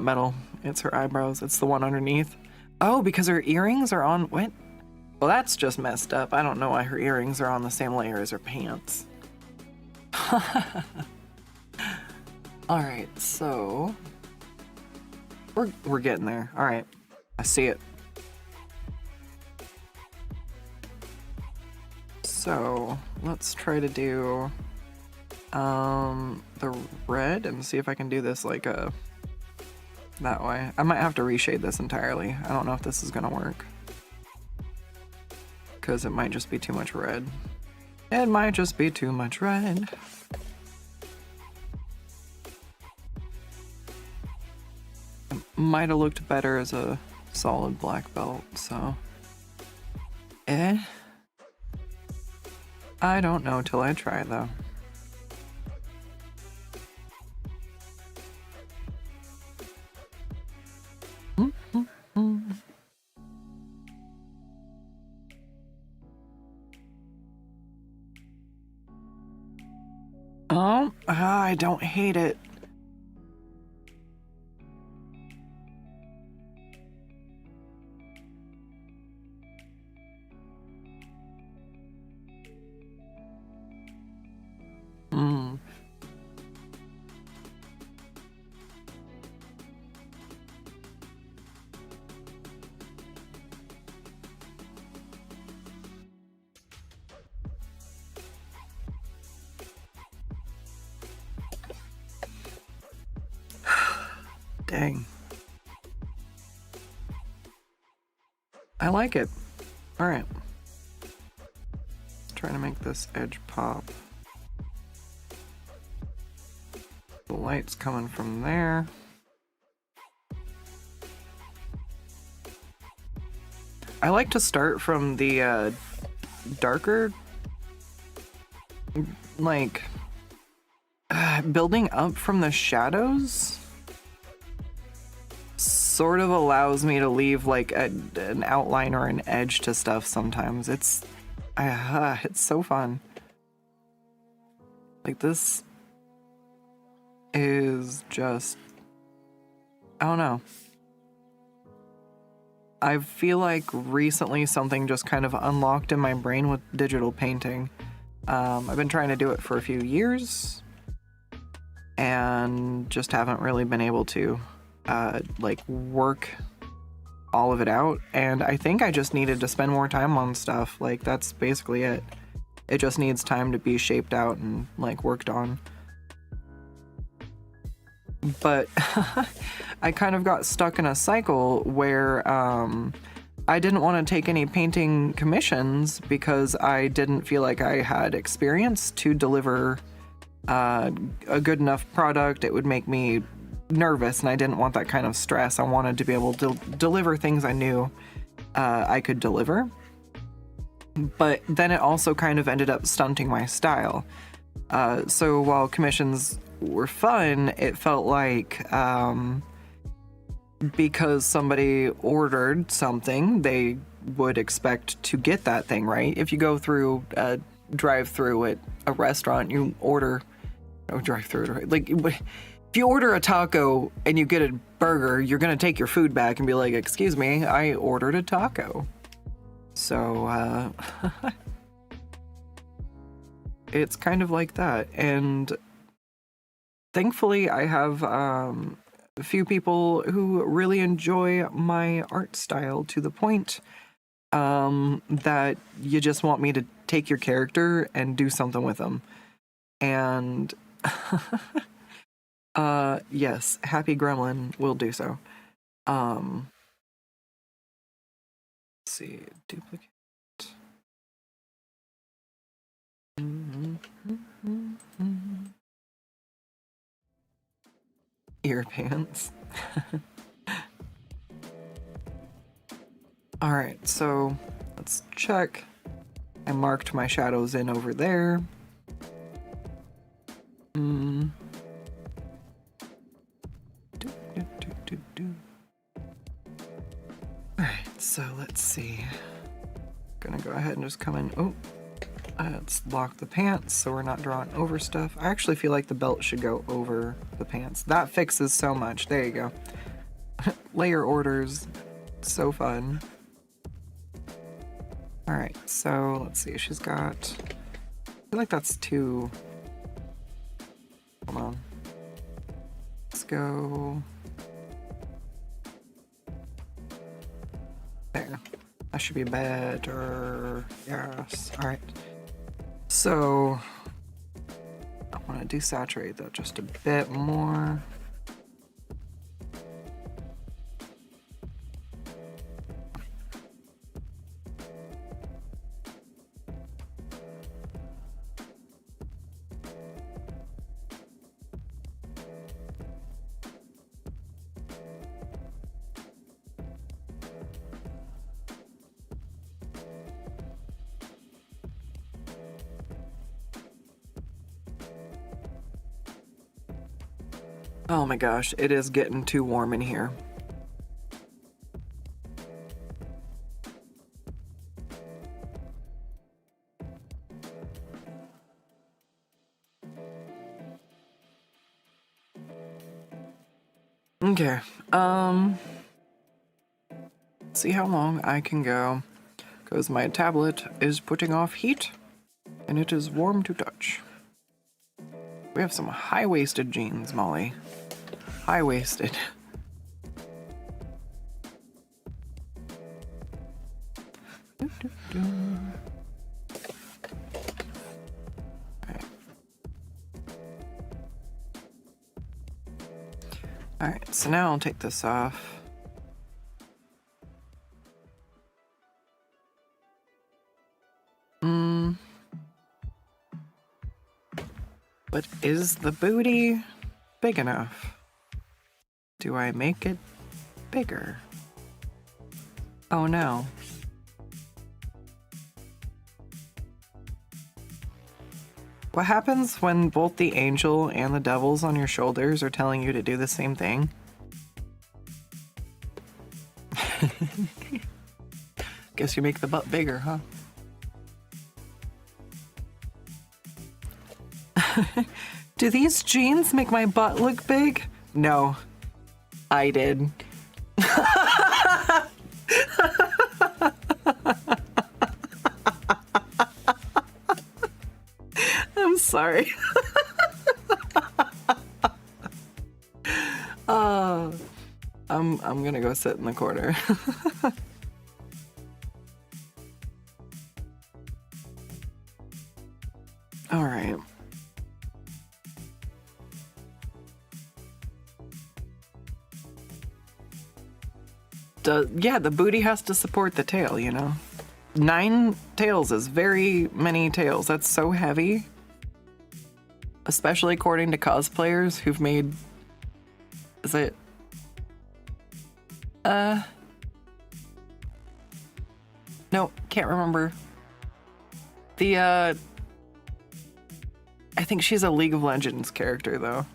metal. It's her eyebrows. It's the one underneath. Oh, because her earrings are on, what? Well, that's just messed up. I don't know why her earrings are on the same layer as her pants. All right, so we're getting there. All right, I see it. So let's try to do the red and see if I can do this like that way. I might have to reshade this entirely. I don't know if this is gonna work because it might just be too much red. It might just be too much red. It might have looked better as a solid black belt, so I don't know till I try though. Oh, I don't hate it. Dang. I like it. All right. Trying to make this edge pop. The light's coming from there. I like to start from the darker, like, building up from the shadows sort of allows me to leave like an outline or an edge to stuff sometimes. It's so fun. Like, this is just, I don't know. I feel like recently something just kind of unlocked in my brain with digital painting. I've been trying to do it for a few years and just haven't really been able to like work all of it out. And I think I just needed to spend more time on stuff. Like, that's basically it. It just needs time to be shaped out and like worked on. But I kind of got stuck in a cycle where I didn't want to take any painting commissions because I didn't feel like I had experience to deliver a good enough product. It would make me nervous, and I didn't want that kind of stress. I wanted to be able to deliver things I knew I could deliver. But then it also kind of ended up stunting my style. So while commissions were fun, it felt like because somebody ordered something, they would expect to get that thing, right? If you go through a drive-through at a restaurant, you order, like, if you order a taco and you get a burger, you're gonna take your food back and be like, excuse me, I ordered a taco. So it's kind of like that. And thankfully I have a few people who really enjoy my art style to the point that you just want me to take your character and do something with them. And yes, Happy Gremlin will do so. Let's see, duplicate. Ear pants. All right, so let's check. I marked my shadows in over there. Alright, so let's see. Gonna go ahead and just come in. Oh, let's lock the pants so we're not drawing over stuff. I actually feel like the belt should go over the pants. That fixes so much. There you go. Layer orders. So fun. Alright, so let's see. She's got... I feel like that's too... Hold on. Let's go... There. That should be better. Yes. Alright. So... I want to desaturate that just a bit more. Oh my gosh, it is getting too warm in here. Okay, see how long I can go, because my tablet is putting off heat, and it is warm to touch. We have some high-waisted jeans, Molly. High-waisted. Alright, so now I'll take this off. But is the booty big enough? Do I make it bigger? Oh no. What happens when both the angel and the devils on your shoulders are telling you to do the same thing? Guess you make the butt bigger, huh? Do these jeans make my butt look big? No, I did. I'm sorry. I'm gonna go sit in the corner. All right. Yeah, the booty has to support the tail, you know? 9 tails is very many tails. That's so heavy. Especially according to cosplayers who've made... Is it... No, can't remember. The, I think she's a League of Legends character, though.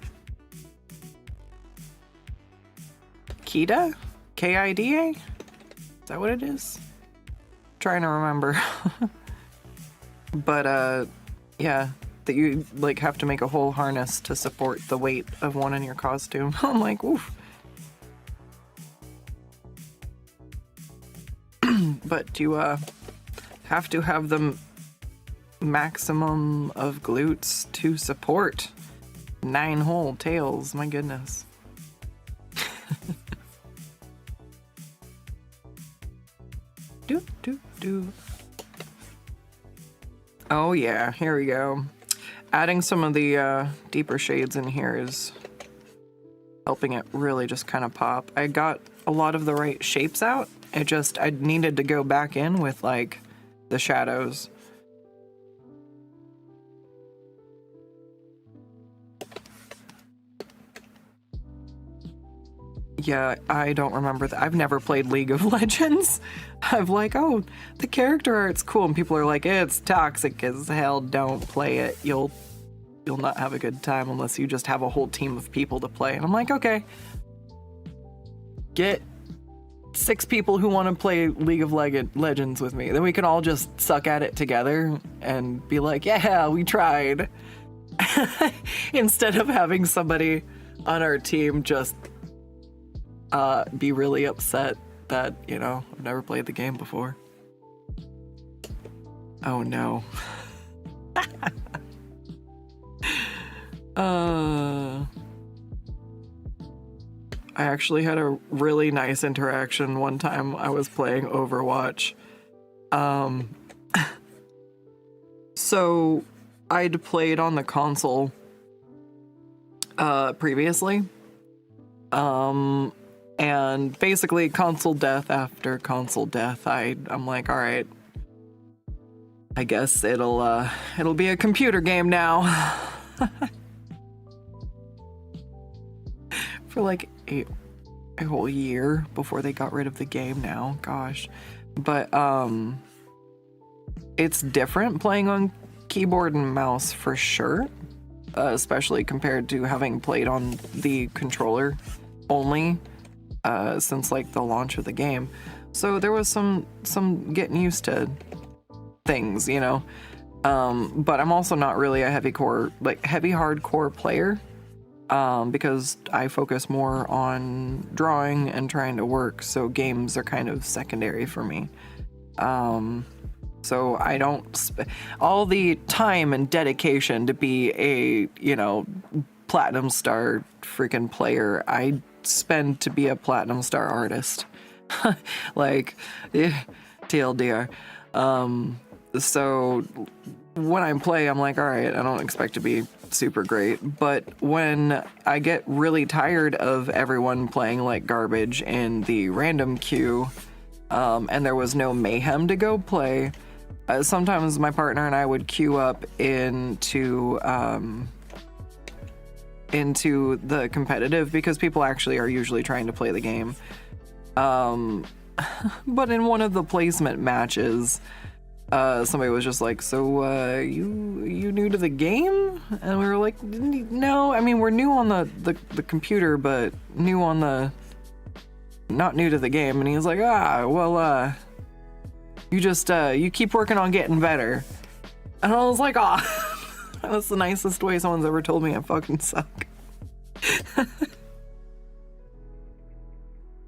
Kida? K-I-D-A? Is that what it is? Trying to remember. But, yeah, that you, like, have to make a whole harness to support the weight of one in your costume. I'm like, oof. But you, have to have the maximum of glutes to support 9 whole tails. My goodness. Do. Oh yeah, here we go. Adding some of the deeper shades in here is helping it really just kind of pop. I got a lot of the right shapes out. I needed to go back in with like the shadows. Yeah, I don't remember that. I've never played League of Legends. I'm like, oh, the character art's cool, and people are like, it's toxic as hell. Don't play it. You'll not have a good time unless you just have a whole team of people to play. And I'm like, okay, get 6 people who want to play League of Legends with me. Then we can all just suck at it together and be like, yeah, we tried. Instead of having somebody on our team just be really upset that, you know, I've never played the game before. Oh no. I actually had a really nice interaction one time I was playing Overwatch. So I'd played on the console previously. And basically console death after console death, I'm like, all right, I guess it'll be a computer game now. For like a whole year before they got rid of the game now, gosh. But it's different playing on keyboard and mouse for sure, especially compared to having played on the controller only since like the launch of the game. So there was some getting used to things, you know. But I'm also not really a heavy hardcore player, because I focus more on drawing and trying to work, so games are kind of secondary for me. So I don't all the time and dedication to be a, you know, platinum star freaking player I spend to be a platinum star artist. Like, TLDR. So when I play, I'm like, all right, I don't expect to be not super great, but when I get really tired of everyone playing like garbage in the random queue, and there was no mayhem to go play, sometimes my partner and I would queue up into the competitive because people actually are usually trying to play the game. But in one of the placement matches, somebody was just like, so you new to the game? And we were like, no, I mean, we're new on the computer, but new on the, not new to the game. And he was like, well, you just you keep working on getting better. And I was like, that's the nicest way someone's ever told me I fucking suck.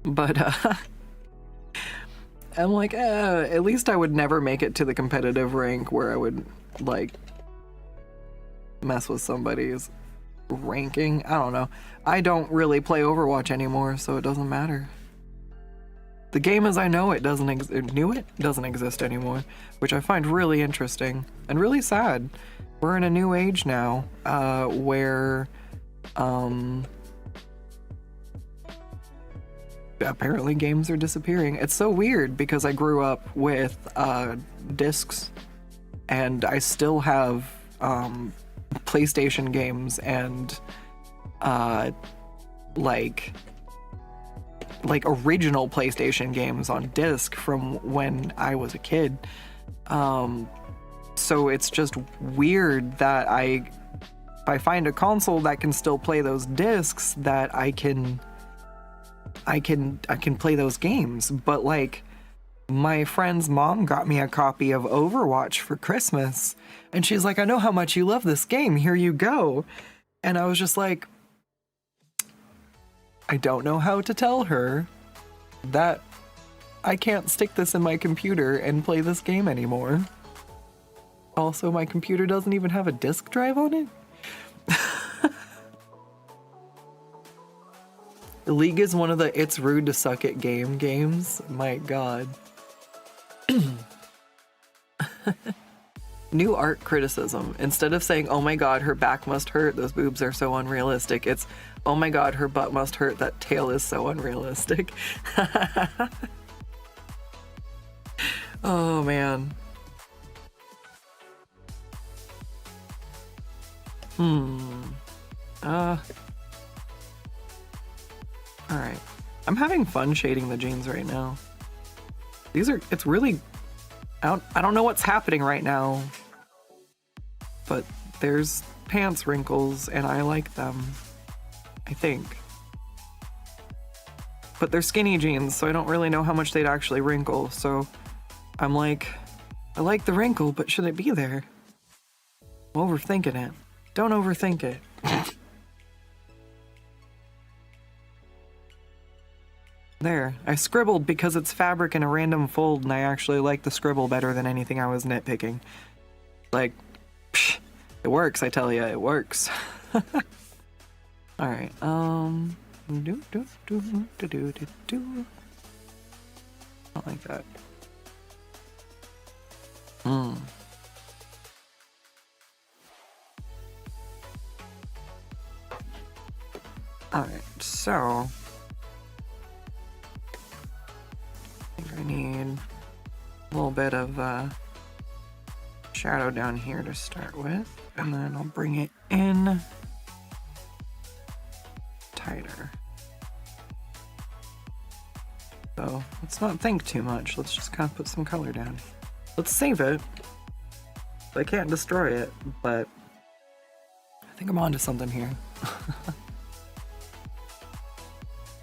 But I'm like, at least I would never make it to the competitive rank where I would, like, mess with somebody's ranking. I don't know. I don't really play Overwatch anymore, so it doesn't matter. The game as I know it doesn't exist anymore, which I find really interesting and really sad. We're in a new age now, where, apparently games are disappearing. It's so weird because I grew up with discs, and I still have PlayStation games and like original PlayStation games on disc from when I was a kid. So it's just weird that if I find a console that can still play those discs, that I can play those games. But like, my friend's mom got me a copy of Overwatch for Christmas, and she's like, I know how much you love this game, here you go. And I was just like, I don't know how to tell her that I can't stick this in my computer and play this game anymore. Also, my computer doesn't even have a disk drive on it. League is one of the it's rude to suck at games. My god. New art criticism. Instead of saying, oh my god, her back must hurt, those boobs are so unrealistic, it's, oh my god, her butt must hurt, that tail is so unrealistic. Oh man. Alright. I'm having fun shading the jeans right now. It's really, I don't know what's happening right now, but there's pants wrinkles and I like them, I think. But they're skinny jeans, so I don't really know how much they'd actually wrinkle, so I'm like, I like the wrinkle, but should it be there? I'm overthinking it. Don't overthink it. There, I scribbled because it's fabric in a random fold, and I actually like the scribble better than anything I was nitpicking. Like, psh, it works, I tell ya, it works. Alright, not like that. Alright, so I need a little bit of shadow down here to start with, and then I'll bring it in tighter. So let's not think too much, let's just kind of put some color down. Let's save it. I can't destroy it, but I think I'm onto something here.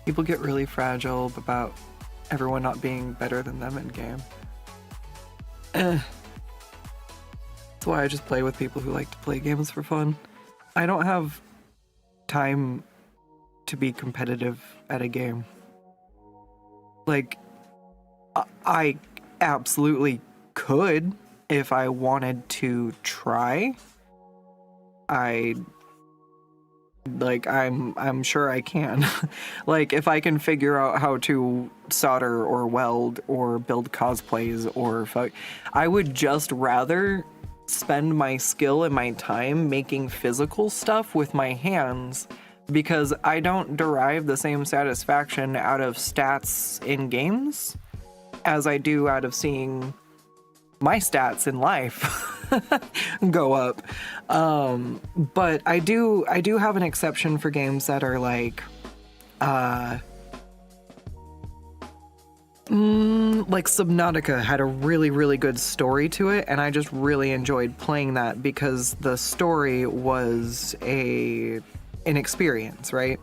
People get really fragile about everyone not being better than them in game. That's why I just play with people who like to play games for fun. I don't have time to be competitive at a game. Like, I absolutely could if I wanted to try. I'm sure I can. Like, if I can figure out how to solder or weld or build cosplays or I would just rather spend my skill and my time making physical stuff with my hands, because I don't derive the same satisfaction out of stats in games as I do out of seeing my stats in life go up. But I do have an exception for games that are like Subnautica had a really, really good story to it, and I just really enjoyed playing that because the story was an experience, right?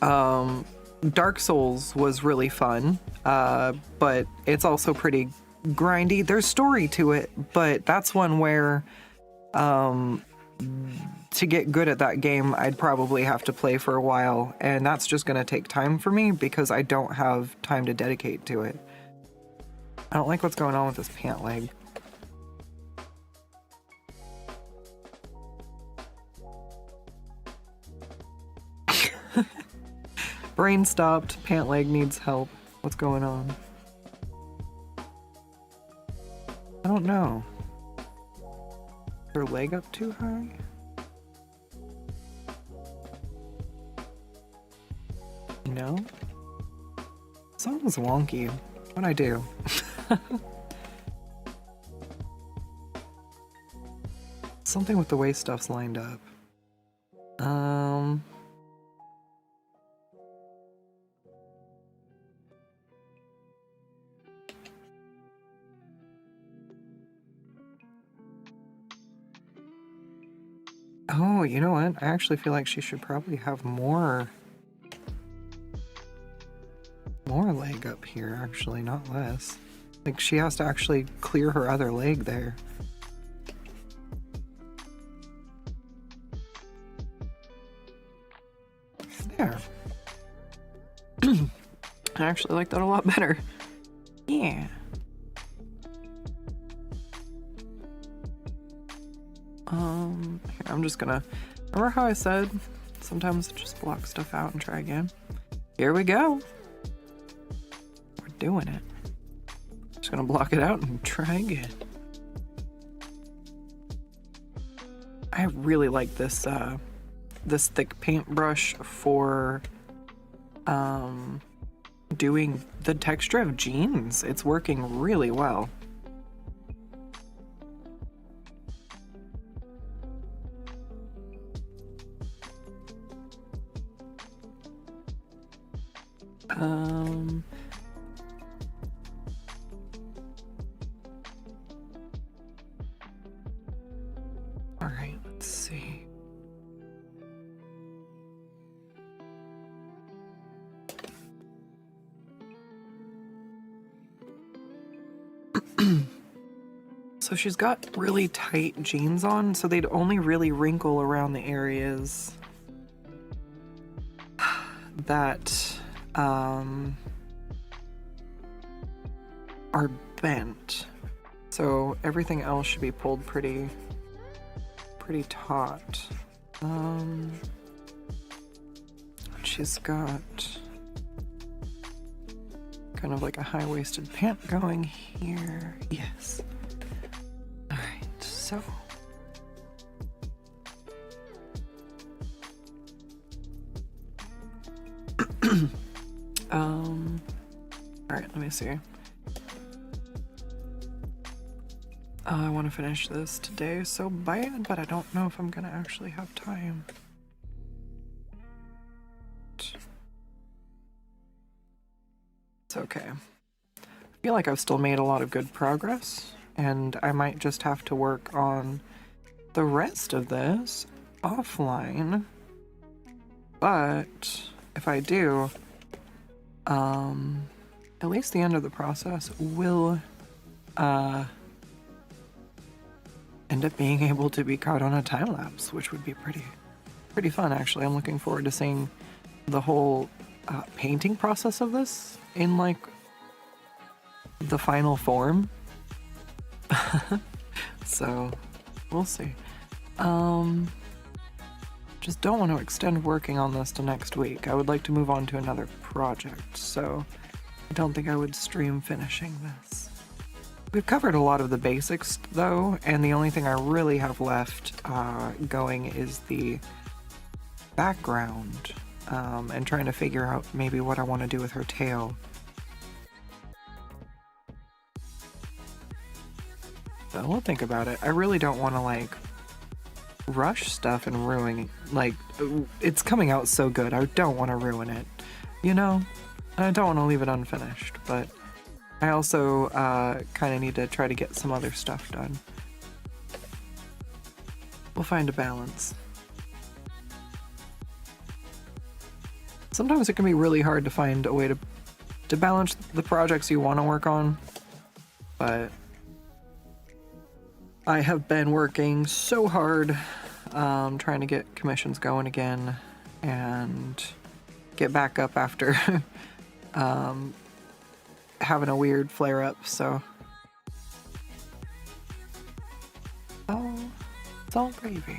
Dark Souls was really fun, but it's also pretty grindy. There's story to it, but that's one where to get good at that game, I'd probably have to play for a while, and that's just going to take time for me because I don't have time to dedicate to it. I don't like what's going on with this pant leg. Brain stopped, pant leg needs help. What's going on? I don't know. Is her leg up too high? No? Something's wonky. What'd I do? Something with the way stuff's lined up. Oh, you know what? I actually feel like she should probably have more leg up here, actually, not less. Like, she has to actually clear her other leg there. There. I actually like that a lot better. Yeah. Here, I'm just gonna... Remember how I said sometimes just block stuff out and try again? Here we go. We're doing it. Just gonna block it out and try again. I really like this this thick paintbrush for doing the texture of jeans. It's working really well. All right, let's see. So she's got really tight jeans on, so they'd only really wrinkle around the areas that are bent. So everything else should be pulled pretty taut. She's got kind of like a high-waisted pant going here. Yes. All right, so all right, let me see. I want to finish this today so bad, but I don't know if I'm gonna actually have time. It's okay. I feel like I've still made a lot of good progress, and I might just have to work on the rest of this offline. But if I do, at least the end of the process will end up being able to be caught on a time lapse, which would be pretty fun, actually. I'm looking forward to seeing the whole painting process of this in like the final form. So we'll see. Just don't want to extend working on this to next week. I would like to move on to another project, so I don't think I would stream finishing this. we've covered a lot of the basics though, and the only thing I really have left going is the background, and trying to figure out maybe what I want to do with her tail. But we'll think about it. I really don't want to like rush stuff and ruin, like, it's coming out so good. I don't want to ruin it, you know? I don't want to leave it unfinished, but I also kind of need to try to get some other stuff done. We'll find a balance. Sometimes it can be really hard to find a way to balance the projects you want to work on, but I have been working so hard trying to get commissions going again and get back up after having a weird flare-up, so it's all gravy.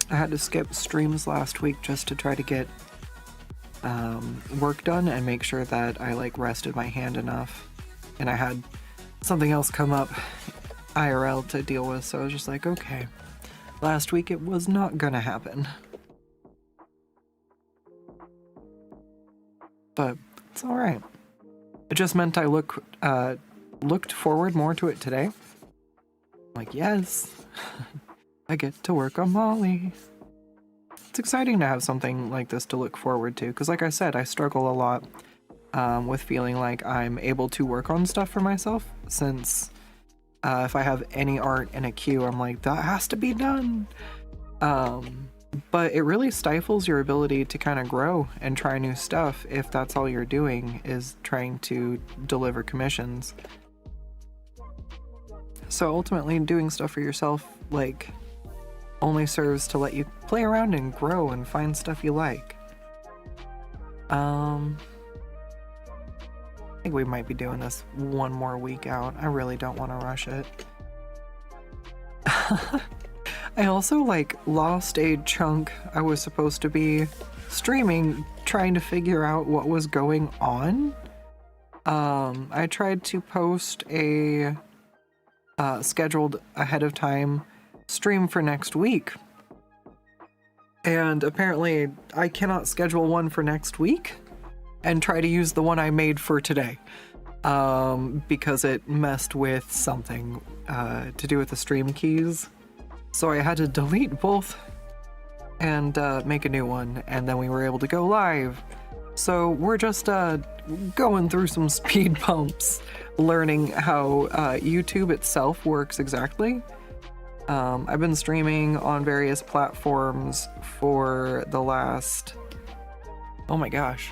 I had to skip streams last week just to try to get work done and make sure that I like rested my hand enough, and I had something else come up IRL to deal with, so I was just like, okay, last week it was not gonna happen, but it's all right. It just meant I looked forward more to it today. Like, yes, I get to work on Mollie. It's exciting to have something like this to look forward to, because like I said, I struggle a lot with feeling like I'm able to work on stuff for myself, since if I have any art in a queue, I'm like, that has to be done. But it really stifles your ability to kind of grow and try new stuff if that's all you're doing is trying to deliver commissions. So ultimately, doing stuff for yourself, like, only serves to let you play around and grow and find stuff you like. I think we might be doing this one more week out. I really don't want to rush it. I also like lost a chunk I was supposed to be streaming, trying to figure out what was going on. I tried to post a scheduled ahead of time stream for next week, and apparently I cannot schedule one for next week and try to use the one I made for today, because it messed with something to do with the stream keys. So I had to delete both and make a new one, and then we were able to go live. So we're just going through some speed bumps, learning how YouTube itself works exactly. I've been streaming on various platforms for the last, oh my gosh,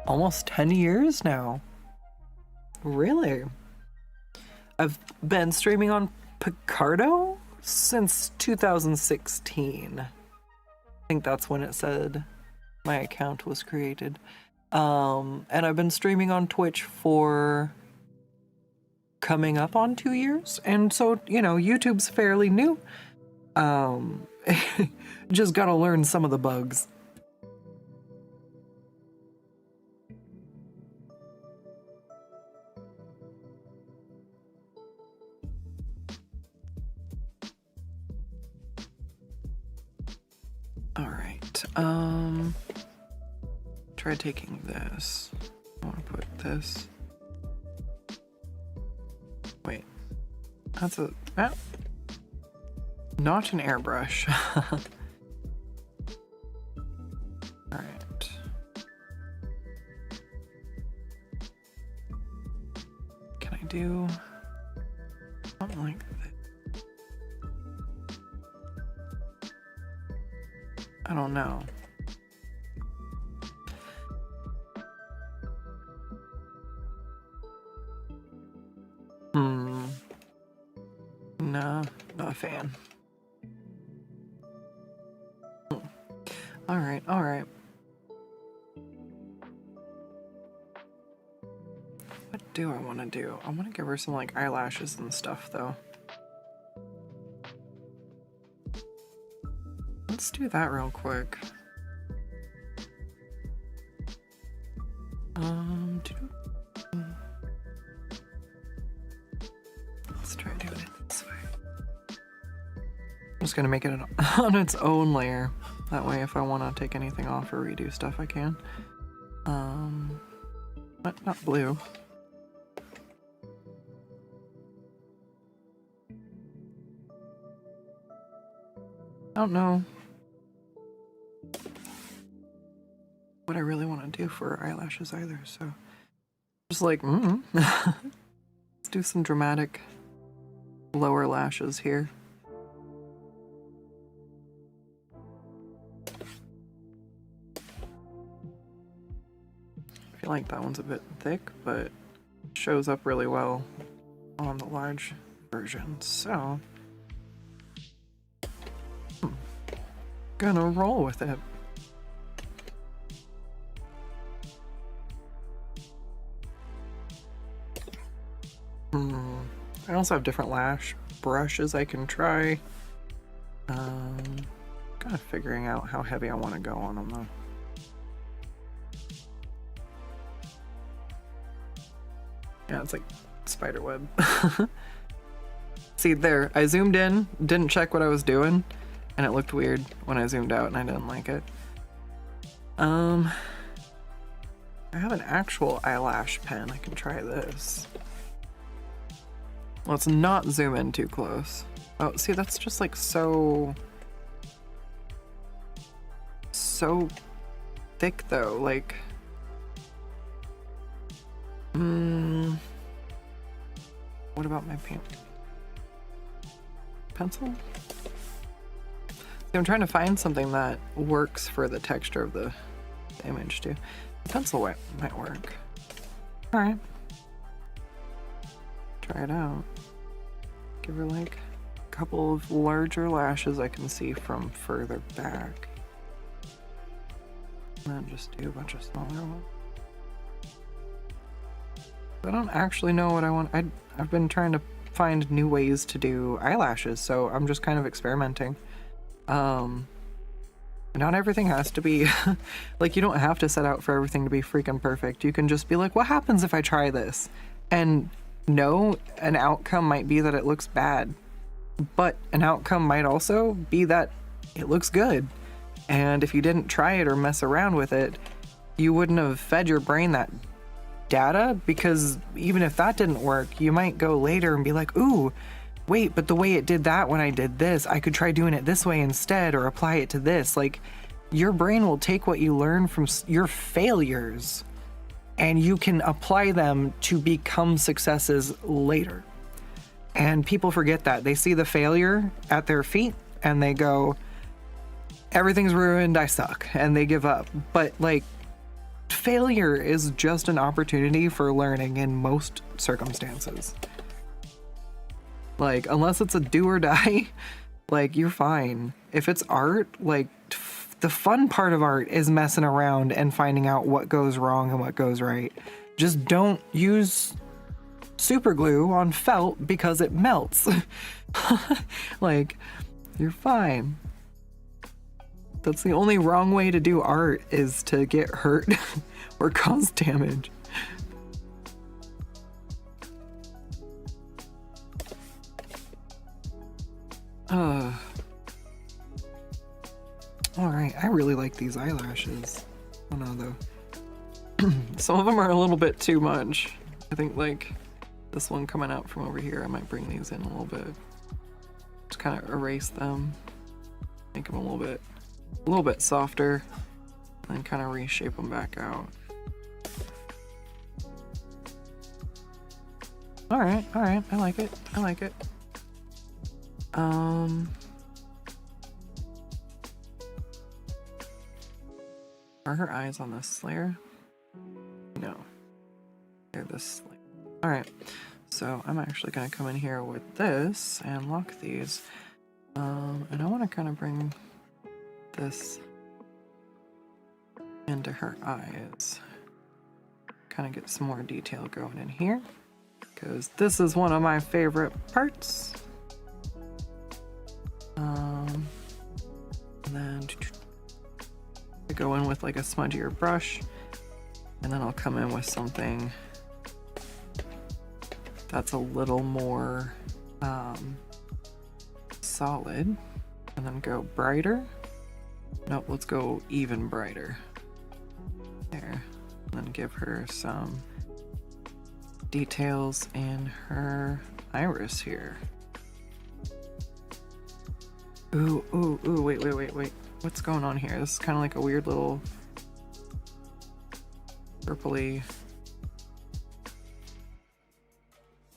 almost 10 years now. Really? I've been streaming on Picardo since 2016. I think that's when it said my account was created. And I've been streaming on Twitch for coming up on 2 years, and so, you know, YouTube's fairly new. Just gotta learn some of the bugs. All right, try taking this. I want to put this. Wait, that's a, not an airbrush. All right. Can I do something like that? I don't know. No, not a fan. All right, all right. What do I want to do? I want to give her some like eyelashes and stuff though. do that real quick. Let's try doing it this way. I'm just gonna make it on its own layer. That way if I want to take anything off or redo stuff, I can. But not blue. I don't know what I really want to do for eyelashes either, so just like, let's do some dramatic lower lashes here. I feel like that one's a bit thick, but shows up really well on the large version, so gonna roll with it. I also have different lash brushes I can try. Kind of figuring out how heavy I want to go on them though. Yeah, it's like spider web. See there, I zoomed in, didn't check what I was doing, and it looked weird when I zoomed out and I didn't like it. I have an actual eyelash pen. I can try this. Let's not zoom in too close. Oh, see, that's just like so thick though, like what about my pencil? See, I'm trying to find something that works for the texture of the image too. The pencil might work. All right, try it out. Give her like a couple of larger lashes I can see from further back. And then just do a bunch of smaller ones. I don't actually know what I want. I've been trying to find new ways to do eyelashes, so I'm just kind of experimenting. Not everything has to be like, you don't have to set out for everything to be freaking perfect. You can just be like, what happens if I try this? And no, an outcome might be that it looks bad, but an outcome might also be that it looks good. And if you didn't try it or mess around with it, you wouldn't have fed your brain that data, because even if that didn't work, you might go later and be like, ooh, wait, but the way it did that when I did this, I could try doing it this way instead, or apply it to this. Like, your brain will take what you learn from your failures and you can apply them to become successes later. And people forget that. They see the failure at their feet and they go, everything's ruined, I suck, and they give up. But like, failure is just an opportunity for learning in most circumstances. Like, unless it's a do or die, like, you're fine. If it's art, like, the fun part of art is messing around and finding out what goes wrong and what goes right. Just don't use super glue on felt because it melts. Like, you're fine. That's the only wrong way to do art, is to get hurt or cause damage. Alright, I really like these eyelashes. Oh no, though. Some of them are a little bit too much. I think, like, this one coming out from over here, I might bring these in a little bit. Just kind of erase them. Make them a little bit softer, and then kind of reshape them back out. Alright, I like it. I like it. Are her eyes on this layer? No. They're this layer. Alright, so I'm actually gonna come in here with this and lock these. And I wanna kind of bring this into her eyes. Kind of get some more detail going in here, because this is one of my favorite parts. And then I go in with like a smudgier brush, and then I'll come in with something that's a little more solid, and then go brighter. Nope, let's go even brighter. There. And then give her some details in her iris here. Ooh, ooh, ooh, wait. What's going on here? This is kind of like a weird little purpley.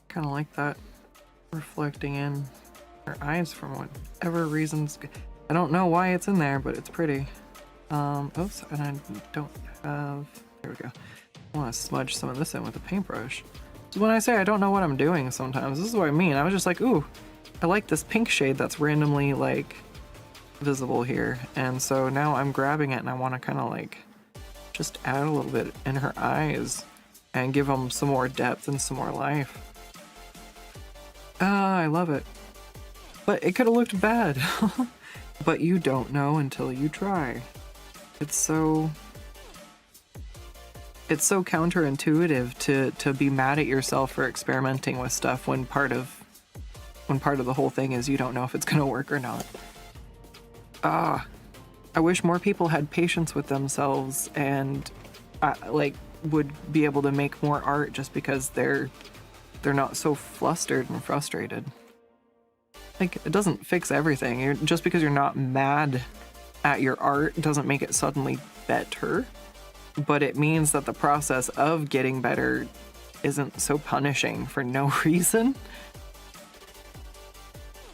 Kind of like that reflecting in her eyes from whatever reasons. I don't know why it's in there, but it's pretty. Oops, and I don't have, there we go. I want to smudge some of this in with a paintbrush. So when I say I don't know what I'm doing sometimes, this is what I mean. I was just like, ooh, I like this pink shade that's randomly like visible here. And so now I'm grabbing it and I want to kind of like just add a little bit in her eyes and give them some more depth and some more life. Ah, I love it. But it could have looked bad. But you don't know until you try. It's so counterintuitive to be mad at yourself for experimenting with stuff when part of the whole thing is you don't know if it's gonna work or not. I wish more people had patience with themselves and like would be able to make more art just because they're not so flustered and frustrated. Like, it doesn't fix everything. Just because you're not mad at your art doesn't make it suddenly better, but it means that the process of getting better isn't so punishing for no reason.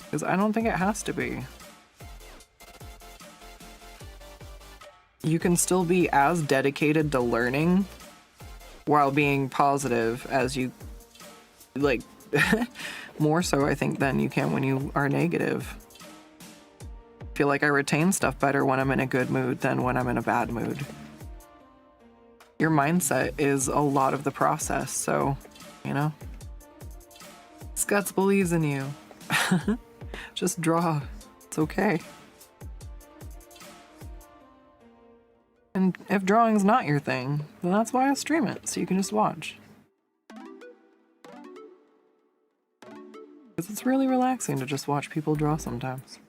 Because I don't think it has to be. You can still be as dedicated to learning while being positive as you, like, more so I think than you can when you are negative. I feel like I retain stuff better when I'm in a good mood than when I'm in a bad mood. Your mindset is a lot of the process, so, you know. Skuttz believes in you. Just draw. It's okay. And if drawing's not your thing, then that's why I stream it, so you can just watch. Because it's really relaxing to just watch people draw sometimes.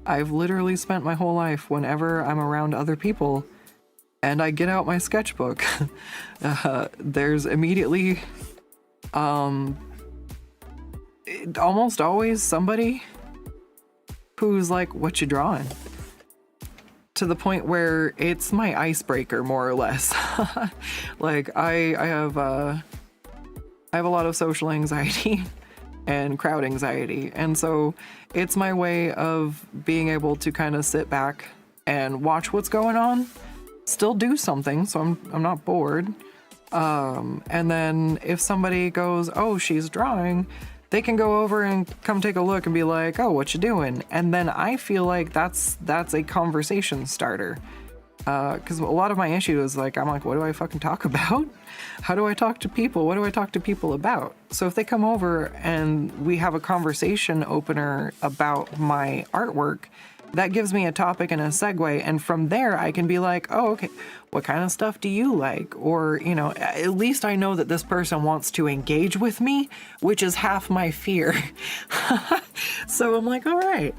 I've literally spent my whole life whenever I'm around other people and I get out my sketchbook, there's immediately almost always somebody who's like, what you drawing? To the point where it's my icebreaker, more or less. Like, I have a lot of social anxiety and crowd anxiety, and so it's my way of being able to kind of sit back and watch what's going on, still do something, so I'm not bored. And then if somebody goes, oh, she's drawing, they can go over and come take a look and be like, oh, what you doing? And then I feel like that's a conversation starter. Because a lot of my issue is like, I'm like, what do I fucking talk about? How do I talk to people? What do I talk to people about? So if they come over and we have a conversation opener about my artwork, that gives me a topic and a segue. And from there, I can be like, oh, okay, what kind of stuff do you like? Or, you know, at least I know that this person wants to engage with me, which is half my fear. So I'm like, all right.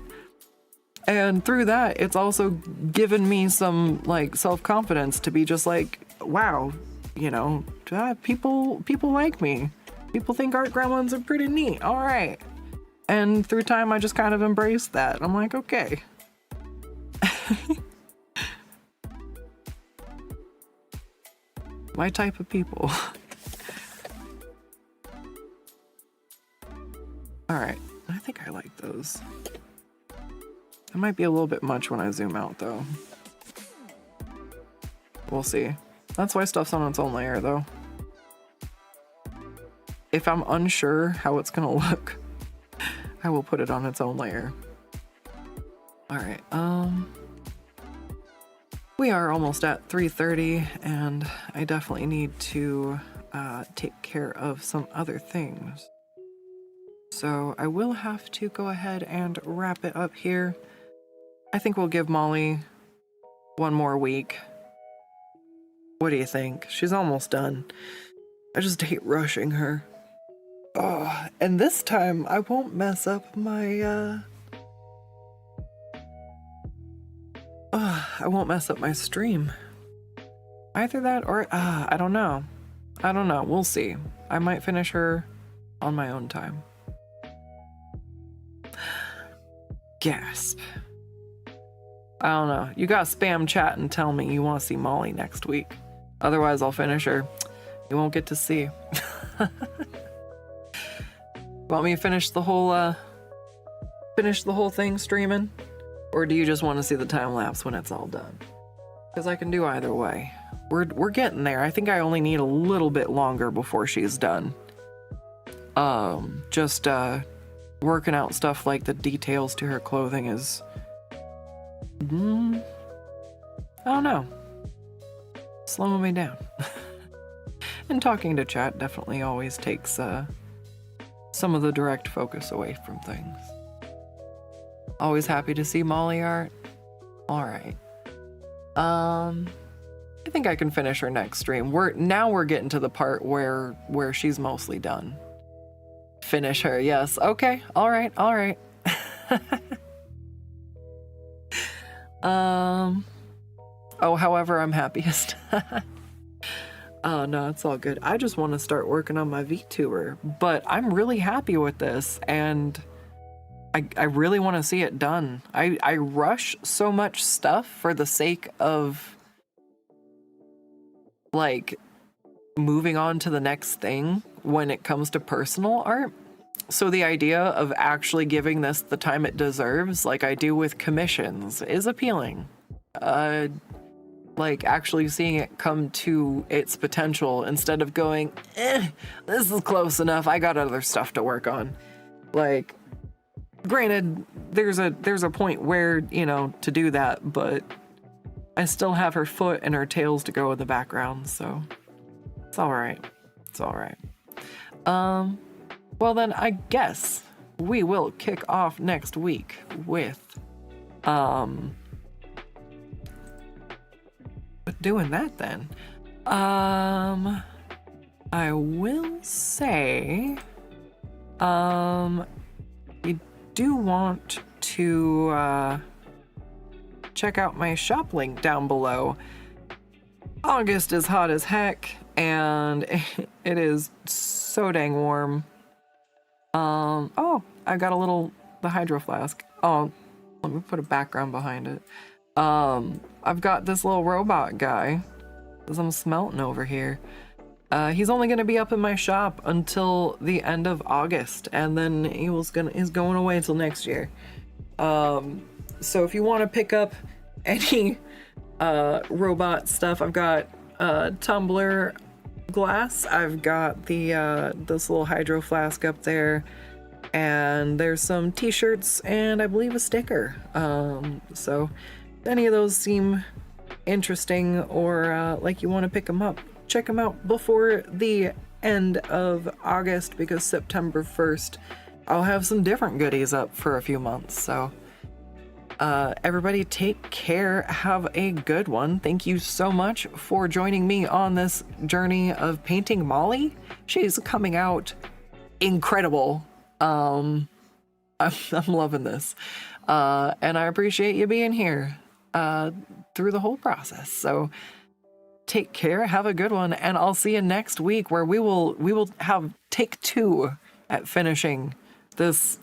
And through that, it's also given me some like self-confidence to be just like, wow, you know, people like me. People think art gremlins are pretty neat. All right. And through time, I just kind of embraced that. I'm like, okay. My type of people. All right. I think I like those. It might be a little bit much when I zoom out, though. We'll see. That's why stuff's on its own layer, though. If I'm unsure how it's gonna look, I will put it on its own layer. Alright, we are almost at 3:30, and I definitely need to take care of some other things. So I will have to go ahead and wrap it up here. I think we'll give Mollie one more week. What do you think? She's almost done. I just hate rushing her. Oh, and this time I won't mess up my, I won't mess up my stream. Either that or, I don't know. I don't know. We'll see. I might finish her on my own time. Gasp. I don't know. You gotta spam chat and tell me you want to see Mollie next week. Otherwise, I'll finish her. You won't get to see. Want me to finish the whole thing streaming? Or do you just want to see the time lapse when it's all done? Because I can do either way. We're getting there. I think I only need a little bit longer before she's done. Just working out stuff like the details to her clothing is... I don't know. Slowing me down. And talking to chat definitely always takes some of the direct focus away from things. Always happy to see Mollie art. Alright. I think I can finish her next stream. We're getting to the part where she's mostly done. Finish her, yes. Okay, alright. Oh, however I'm happiest. Oh, no, it's all good. I just want to start working on my VTuber, but I'm really happy with this, and I really want to see it done. I rush so much stuff for the sake of, like, moving on to the next thing when it comes to personal art. So the idea of actually giving this the time it deserves, like I do with commissions, is appealing. Like actually seeing it come to its potential instead of going, this is close enough, I got other stuff to work on. Like, granted, there's a point where, you know, to do that, but I still have her foot and her tails to go in the background, so it's alright. It's alright. Well then, I guess we will kick off next week with, doing that then. I will say, you do want to, check out my shop link down below. August is hot as heck, and it is so dang warm. Oh, I got the hydro flask. Oh, let me put a background behind it. I've got this little robot guy, as I'm smelting over here. He's only gonna be up in my shop until the end of August, and then he's going away until next year. So if you want to pick up any robot stuff, I've got tumbler glass. I've got this little hydro flask up there, and there's some t-shirts and I believe a sticker. So if any of those seem interesting or like you want to pick them up, check them out before the end of August, because September 1st I'll have some different goodies up for a few months. So everybody take care, have a good one. Thank you so much for joining me on this journey of painting Mollie. She's coming out incredible. I'm loving this, and I appreciate you being here through the whole process. So take care, have a good one, and I'll see you next week, where we will have take 2 at finishing this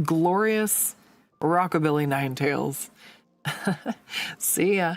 glorious Rockabilly Ninetails. See ya.